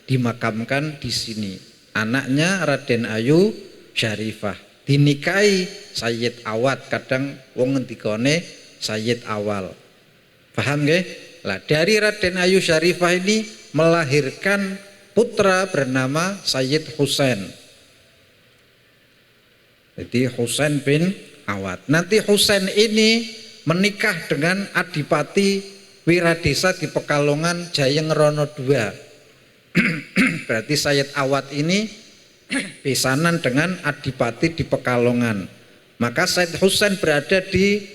dimakamkan di sini. Anaknya Raden Ayu Syarifah dinikahi Sayyid Awad, kadang wong ngendikane Sayyid Awal. Paham nggih? Lah dari Raden Ayu Syarifah ini melahirkan putra bernama Sayyid Husain. Jadi Husain bin Awad. Nanti Husain ini menikah dengan Adipati Wiradesa di Pekalongan Jayeng Rono II. Berarti Sayyid Awad ini besanan dengan Adipati di Pekalongan. Maka Sayyid Husain berada di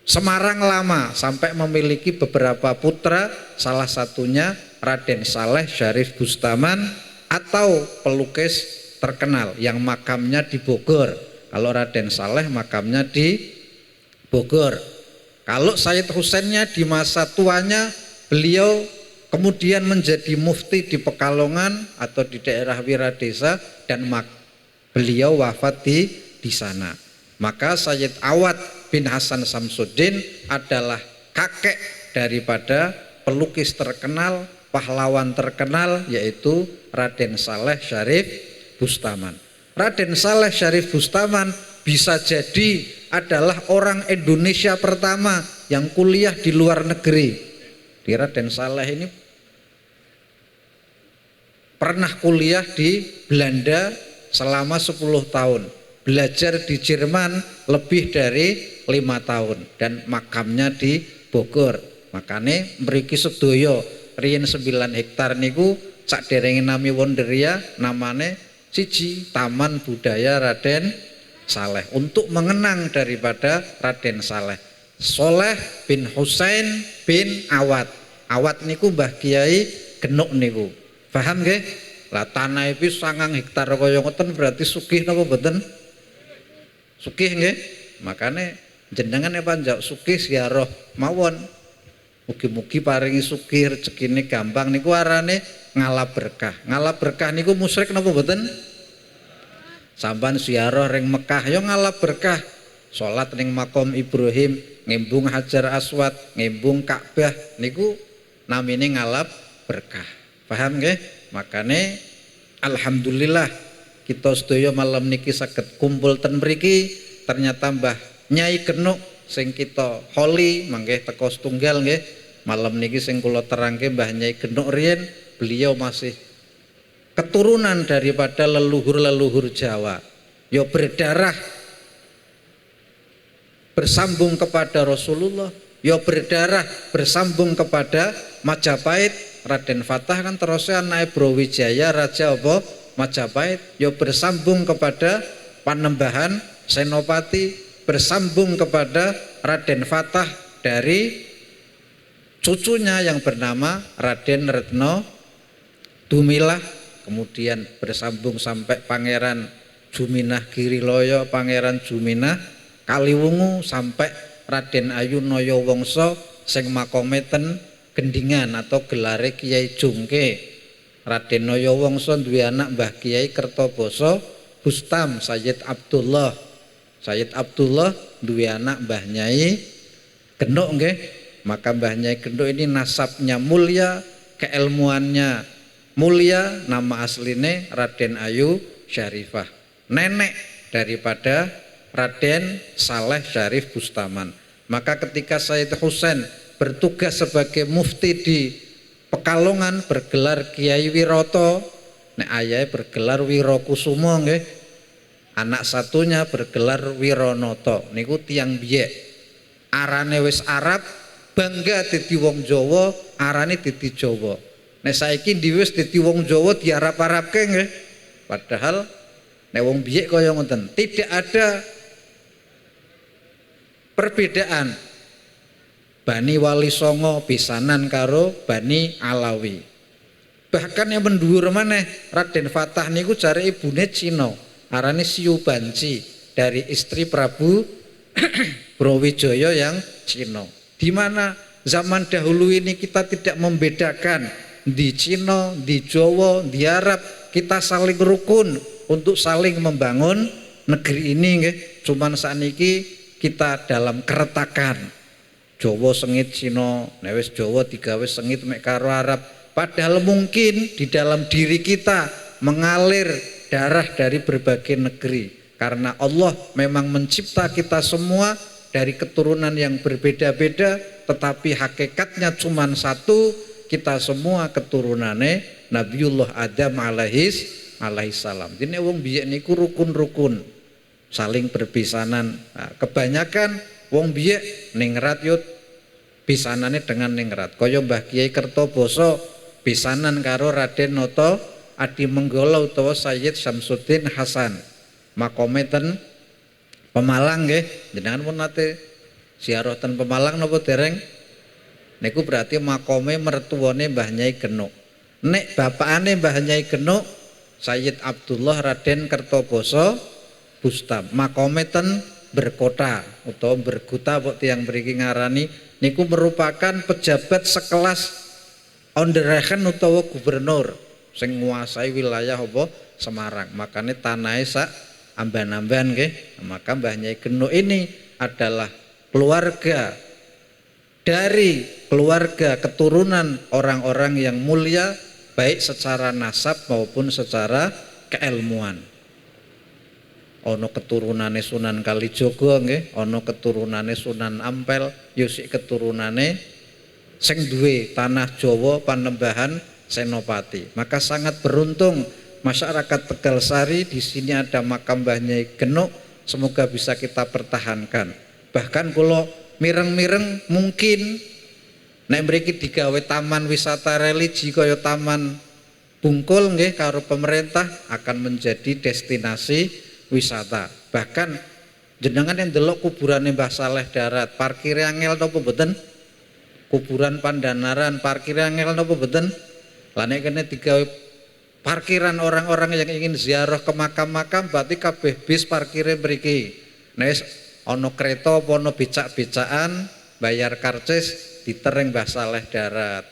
Semarang lama sampai memiliki beberapa putra, salah satunya Raden Saleh Syarif Bustaman atau pelukis terkenal yang makamnya di Bogor. Kalau Raden Saleh makamnya di Bogor. Kalau Sayyid Husainnya di masa tuanya beliau kemudian menjadi mufti di Pekalongan atau di daerah Wiradesa dan beliau wafat di sana. Maka Sayyid Awad bin Hasan Samsuddin adalah kakek daripada pelukis terkenal, pahlawan terkenal, yaitu Raden Saleh Syarif Bustaman. Raden Saleh Syarif Bustaman bisa jadi adalah orang Indonesia pertama yang kuliah di luar negeri. Di Raden Saleh ini pernah kuliah di Belanda selama 10 tahun, belajar di Jerman lebih dari 5 tahun, dan makamnya di Bogor. Makanya mriki sedoyo riyen 9 hektar niku saderenge nami Wonderia namane siji Taman Budaya Raden Saleh, untuk mengenang daripada Raden Saleh. Soleh bin Husain bin Awad. Awad niku Mbah Kiai Genuk niku. Paham nggih? Lah tanah iki 9 hektar kaya ngoten berarti sugih napa mboten? Sugih nggih. Makane jenengan panjak sugih ziarah mawon. Mugi-mugi paringi sugih rezekine gampang niku arane ngalap berkah. Ngalap berkah niku musyrik napa mboten? Sampan ziarah ring Mekah ya ngalap berkah. Salat ning makom Ibrahim, ngembung Hajar Aswad, ngembung Ka'bah niku namine ngalap berkah. Paham nggih? Makane alhamdulillah kita sedaya malam niki saged kumpul ten mriki, ternyata Mbah Nyai Genuk sing kita holi mangke teko setunggal nggih. Malam niki sing kula terangke Mbah Nyai Genuk riyen beliau masih keturunan daripada leluhur-leluhur Jawa. Ya berdarah bersambung kepada Rasulullah, ya berdarah bersambung kepada Majapahit. Raden Fatah kan terusnya anak Brawijaya Raja apa? Majapahit. Ya bersambung kepada Panembahan Senopati, bersambung kepada Raden Fatah dari cucunya yang bernama Raden Retno Dumilah, kemudian bersambung sampai Pangeran Juminah Giriloyo, Pangeran Juminah Kaliwungu, sampai Raden Ayunoyo Wongso sing makometen Gendingan atau gelare Kiai Jungke. Raden Noyo Wongso duwe anak Mbah Kiai Kertoboso Bustam Sayyid Abdullah. Sayyid Abdullah duwe anak Mbah Nyai Genuk nggih. Maka Mbah Nyai Genuk ini nasabnya mulia, keilmuannya mulia, nama asline Raden Ayu Syarifah, nenek daripada Raden Saleh Syarif Bustaman. Maka ketika Sayyid Husain bertugas sebagai mufti di Pekalongan bergelar Kiai Wiroto, nek ayahe bergelar Wirokusumo nggih. Anak satunya bergelar Wironoto. Niku tiyang biyek. Arane wis Arab, bangga dadi wong Jawa, arane dadi Jawa. Nek saiki wis dadi wong Jawa diarap-arapke nggih. Padahal nek wong biyek kaya ngoten, tidak ada perbedaan Bani Wali Songo pisanan karo Bani Alawi. Bahkan yang mendhuwur maneh Raden Fatah niku jare ibune Cina, arane Siu Banci, dari istri Prabu Brawijaya yang Cina. Di mana zaman dahulu ini kita tidak membedakan di Cina, di Jawa, di Arab, kita saling rukun untuk saling membangun negeri ini nggih. Cuman sakniki kita dalam keretakan. Jawa sengit Cina, nek wis Jawa digawe sengit mek karo Arab. Padahal mungkin di dalam diri kita mengalir darah dari berbagai negeri. Karena Allah memang mencipta kita semua dari keturunan yang berbeda-beda, tetapi hakikatnya cuma satu, kita semua keturunane Nabiullah Adam alaihissalam. Dene wong biyen niku rukun-rukun, saling berpisanan. Nah, kebanyakan wong biyen ningrat yo pisanane dengan ningrat. Kaya Mbah Kiai Kertoboso pisanan karo Raden Noto Adimenggala utawa Sayyid Syamsuddin Hasan. Makome ten Pemalang nggih. Jenengan pun nate ziarah ten Pemalang napa dereng? Niku berarti makome mertuane Mbah Nyai Genuk. Nek bapakane Mbah Nyai Genuk Sayyid Abdullah Raden Kertoboso Bustam. Makome ten Berkota utawa Berguta kok tiyang mriki ngarani, niku merupakan pejabat sekelas Onderregen utawa gubernur sing nguasai wilayah apa Semarang. Makanya tanahnya sak amban-amban nggih. Maka Mbah Nyai Genuk ini adalah keluarga dari keluarga keturunan orang-orang yang mulia, baik secara nasab maupun secara keilmuan. Ono keturunane Sunan Kalijaga nggih, ono keturunane Sunan Ampel, yusik keturunane sing duwe tanah Jawa Panembahan Senopati. Maka sangat beruntung masyarakat Tegalsari, di sini ada makam Mbah Nyai Genuk, semoga bisa kita pertahankan. Bahkan kalau mireng-mireng mungkin nek mriki digawe taman wisata religi kaya Taman Bungkul nggih karo pemerintah, akan menjadi destinasi wisata. Bahkan jenengan yang delok kuburan Mbah Saleh Darat, parkir angel napa mboten? Kuburan Pandanaran, parkir angel napa mboten? Lah nek kene digawe parkiran orang-orang yang ingin ziarah ke makam-makam, berarti kabeh bis parkire mriki. Nek ana kereta apa ana becak-becakan, bayar karcis ditereng Mbah Saleh Darat,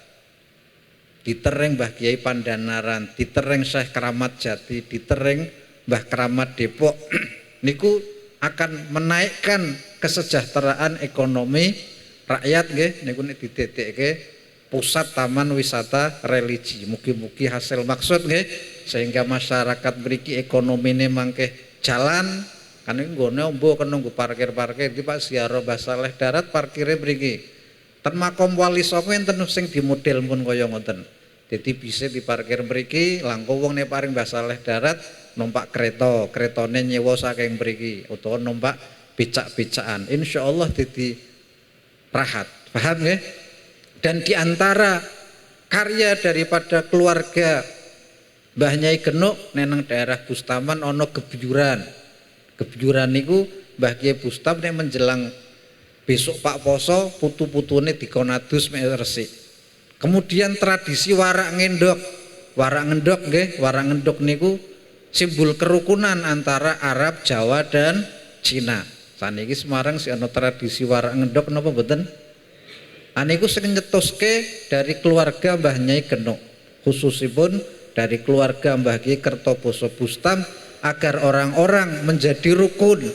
ditereng Mbah Kiai Pandanaran, ditereng Syekh Keramat Jati, ditereng Mbah Keramat Depok niku akan menaikkan kesejahteraan ekonomi rakyat nggih niku nek didadekake pusat taman wisata religi. Mugi-mugi hasil maksud nggih sehingga masyarakat mriki ekonomine mangke jalan kan nggone ombo kena nggo parkir-parkir iki Pak ziarah Mbah Saleh Darat parkire mriki. Ten makom Wali Songo enten sing dimodel pun kaya ngoten. Jadi bisa diparkir mriki langkung wong nek paring Mbah Saleh Darat numpak kereta, keretane nyewa saking mriki utawa numpak becak-becakan. Insyaallah dadi rahat. Paham nggih? Dan diantara karya daripada keluarga Mbah Nyai Genuk neneng daerah Bustaman ana gebyuran. Gebyuran niku Mbah Kiai Bustam nek menjelang besok Pak Poso putu-putune dikonadus mek resik. Kemudian tradisi warak ngendok. Warak ngendok nggih, warak ngendok niku simbol kerukunan antara Arab, Jawa dan Cina. Saniki Semarang sih ana tradisi warak ngendok napa mboten? Aniku sing nyetuske dari keluarga Mbah Nyai Genuk, khususipun dari keluarga Mbah Kiai Kertoboso Bustam agar orang-orang menjadi rukun.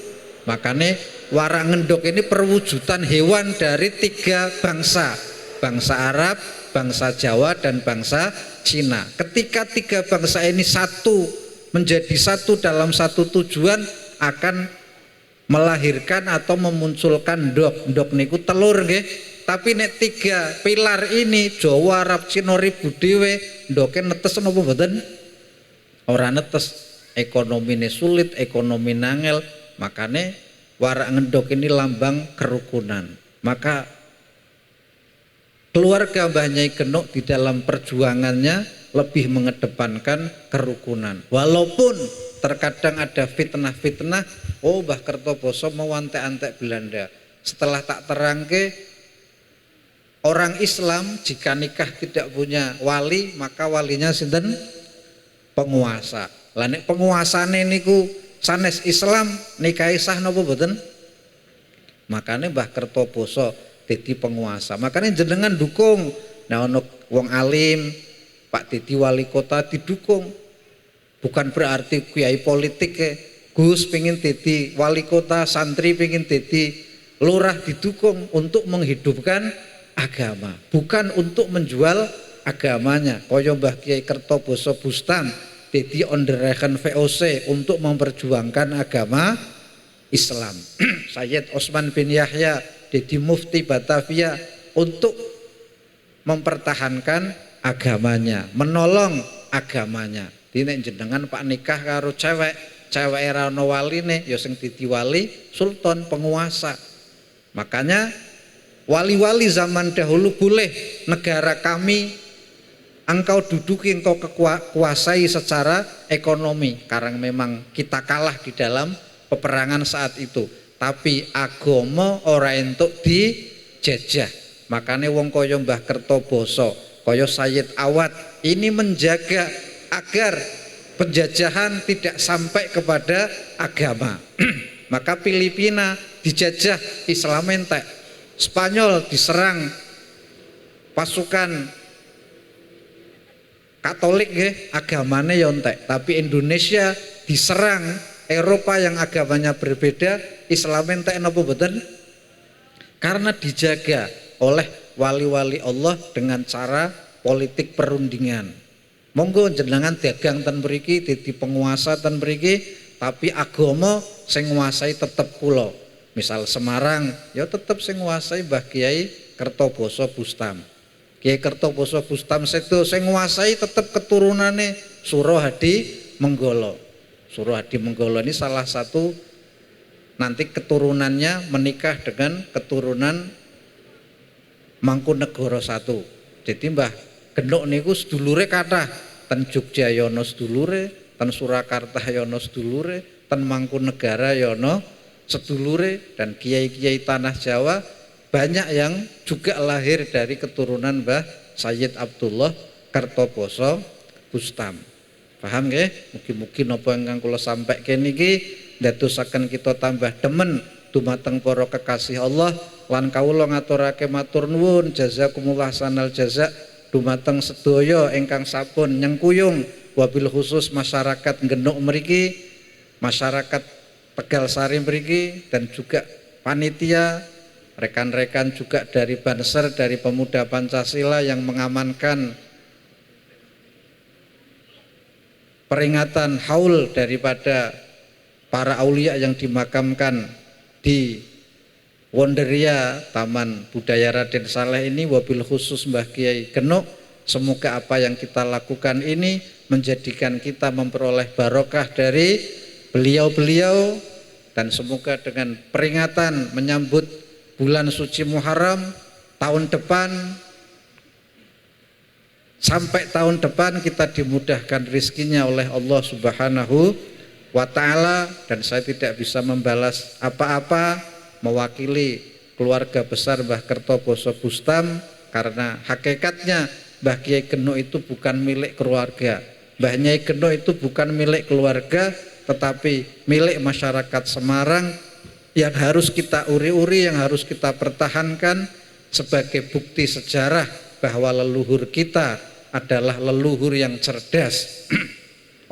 Makanya warak ngendok ini perwujudan hewan dari 3 bangsa, bangsa Arab, bangsa Jawa dan bangsa Cina. Ketika 3 bangsa ini satu menjadi satu dalam satu tujuan akan melahirkan atau memunculkan ndok niku telur nggih. Tapi nek 3 pilar ini Jawa, Arab, Cina ribu dhewe ndoke netes napa mboten? Ora netes. Ekonomine sulit, ekonomi nangel, makanya warak ngendok ini lambang kerukunan. Maka keluarga Mbah Nyai Genuk di dalam perjuangannya lebih mengedepankan kerukunan. Walaupun terkadang ada fitnah-fitnah, oh Mbah Kertoboso mau antek-antek Belanda. Setelah tak terangke, orang Islam jika nikah tidak punya wali, maka walinya sinten? Penguasa. Lah nek penguasane niku sanes Islam nikahi sah napa mboten? Makane Mbah Kertoboso dadi penguasa. Makane jenengan dukung. Nah ono wong alim, Pak Didi wali kota didukung. Bukan berarti kiai politik Gus pengin dadi wali kota, santri pengin dadi lurah didukung untuk menghidupkan agama, bukan untuk menjual agamanya. Kaya Mbah Kiai Kertoboso Bustam jadi ondereken VOC untuk memperjuangkan agama Islam. Sayyid Osman bin Yahya jadi mufti Batavia untuk mempertahankan agamanya, menolong agamanya. Dene jenengan Pak nikah karo cewek era ono waline ya sing dadi wali sultan penguasa. Makanya wali-wali zaman dahulu boleh negara kami engkau duduki, engkau kuasai secara ekonomi karena memang kita kalah di dalam peperangan saat itu, tapi agama ora entuk dijajah. Makanya wong kaya Mbah Kertoboso, kaya Sayyid Awad ini menjaga agar penjajahan tidak sampai kepada agama. Maka Filipina dijajah Islam entek, Spanyol diserang pasukan Katolik nggih, agamane ya entek, tapi Indonesia diserang Eropa yang agamanya berbeda, Islam entek napa mboten? Karena dijaga oleh wali-wali Allah dengan cara politik perundingan. Monggo jenengan dagang ten mriki, dadi penguasa ten mriki, tapi agama sing nguasai tetep kula. Misal Semarang, ya tetep sing nguasai Mbah Kiai Kertoboso Bustam. Kiai Kertoboso Bustam sedo sing nguasai tetep keturunane Surohadi Menggolo. Surohadi Menggolo ini salah satu nanti keturunannya menikah dengan keturunan Mangkunegoro I. Jadi Mbah Genuk niku sedulure kathah, ten Jogja ya ana sedulure, ten Surakarta ya ana sedulure, ten Mangkunegara ya ana sedulure, dan kiai-kiai tanah Jawa banyak yang juga lahir dari keturunan Mbah Sayyid Abdullah Kertoboso Bustam. Paham nggih? Mugi-mugi napa ingkang kula sampaikan niki ndadosaken kita tambah demen dumateng para kekasih Allah lan kawula ngaturake matur nuwun jazakumullah sanal jaza dumateng sedaya ingkang sampun nyengkuyung wabil khusus masyarakat Genuk mriki, masyarakat Tegal Sari mriki dan juga panitia, rekan-rekan juga dari Banser, dari Pemuda Pancasila yang mengamankan peringatan haul daripada para aulia yang dimakamkan di Wonderia Taman Budaya Raden Saleh ini. Wabil khusus Mbah Kiai Genuk, semoga apa yang kita lakukan ini menjadikan kita memperoleh barokah dari beliau-beliau, dan semoga dengan peringatan menyambut bulan suci Muharram tahun depan, sampai tahun depan kita dimudahkan rizkinya oleh Allah Subhanahu wa ta'ala. Dan saya tidak bisa membalas apa-apa mewakili keluarga besar Mbah Kertoboso Bustam, karena hakikatnya Mbah Kiai Genuk itu bukan milik keluarga, Mbah Nyai Genuk itu bukan milik keluarga, tetapi milik masyarakat Semarang yang harus kita uri-uri, yang harus kita pertahankan sebagai bukti sejarah bahwa leluhur kita adalah leluhur yang cerdas.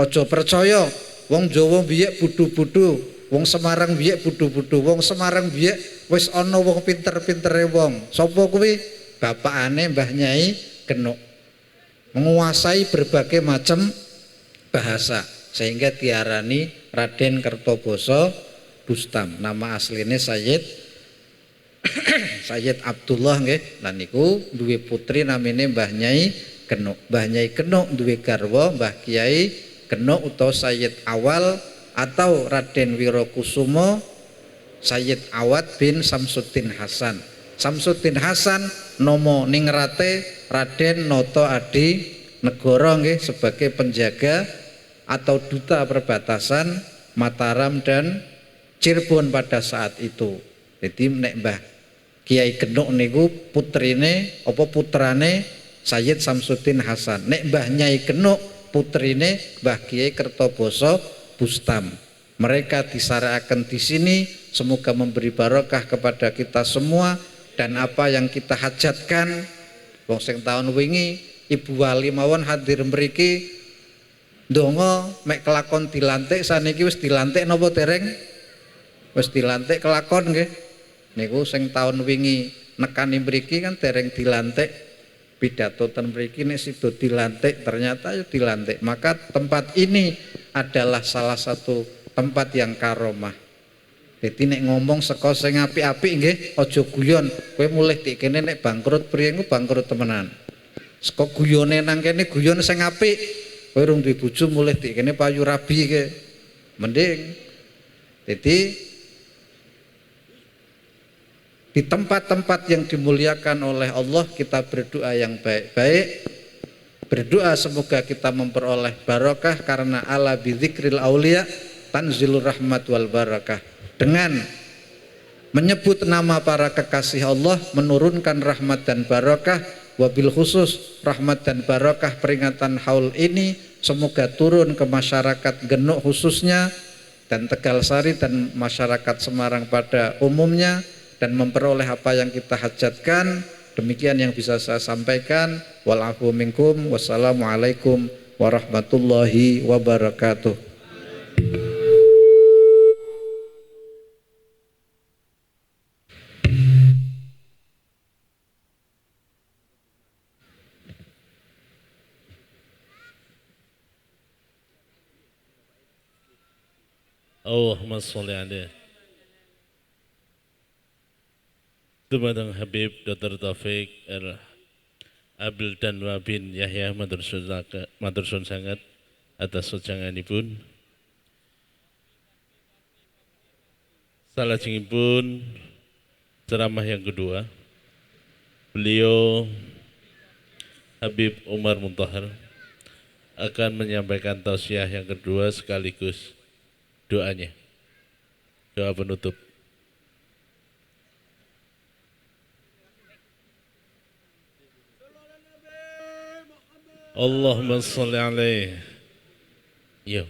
Ojo percaya wong Jawa biye budu-budu, wong Semarang biye budu-budu, wong Semarang biye wis ana wong pinter-pintere wong. Sapa kuwi? Bapakane Mbah Nyai Genuk. Menguasai berbagai macam bahasa sehingga diarani Raden Kertoboso Bustam. Nama aslinya Sayyid Sayyid Abdullah nggih. Lan niku duwe putri namine Mbah Nyai Genuk. Mbah Nyai Genuk duwe garwa Mbah Kiai Genuk utawa Sayyid Awal atau Raden Wirokusumo Sayyid Awad bin Samsuddin Hasan. Samsuddin Hasan nomo ningrate Raden Noto Adi Negoro nggih, sebagai penjaga atau duta perbatasan Mataram dan Cirebon pada saat itu. Jadi nek Mbah Kiai Genuk niku putrine apa putrane Sayyid Samsuddin Hasan. Nek Mbah Nyai Genuk putrine Mbah Kiai Kertoboso Bustam. Mereka disyariatkan di sini, semoga memberi barokah kepada kita semua, dan apa yang kita hajatkan. Wong sing tahun wingi Ibu Wali mawon hadir mriki ndonga mek kelakon dilantik, saniki wis dilantik napa dereng? Wis dilantik kelakon nggih. Niku sing tahun wingi nekani mriki kan dereng dilantik. Pidato ten mriki nek sida dilantik, ternyata ya dilantik. Maka tempat ini adalah salah satu tempat yang karomah. Jadi nek ngomong saka sing apik-apik nggih, aja guyon. Kowe mulih dik kene nek bangkrut priye ku bangkrut temenan. Saka guyone nang kene guyon sing apik. Kowe rung duwe bojo mulih dik kene payu rabi ke. Mending. Jadi di tempat-tempat yang dimuliakan oleh Allah kita berdoa yang baik-baik. Berdoa semoga kita memperoleh barokah, karena ala bidzikril aulia tanzilur rahmat wal barakah. Dengan menyebut nama para kekasih Allah menurunkan rahmat dan barakah. Wabil khusus rahmat dan barakah peringatan haul ini semoga turun ke masyarakat Genuk khususnya, dan Tegal Sari dan masyarakat Semarang pada umumnya, dan memperoleh apa yang kita hajatkan. Demikian yang bisa saya sampaikan. Wal-afu minkum. Wassalamualaikum warahmatullahi wabarakatuh. Allahumma sholli alaihi. Dumateng Habib Dr. Taufik Abil Danwa bin Yahya matur sangat atas wejanganipun. Salajengipun ceramah yang kedua, beliau Habib Umar Muntahar akan menyampaikan tausiah yang kedua sekaligus doanya, doa penutup. Allahumma sholli alaihi. Ya,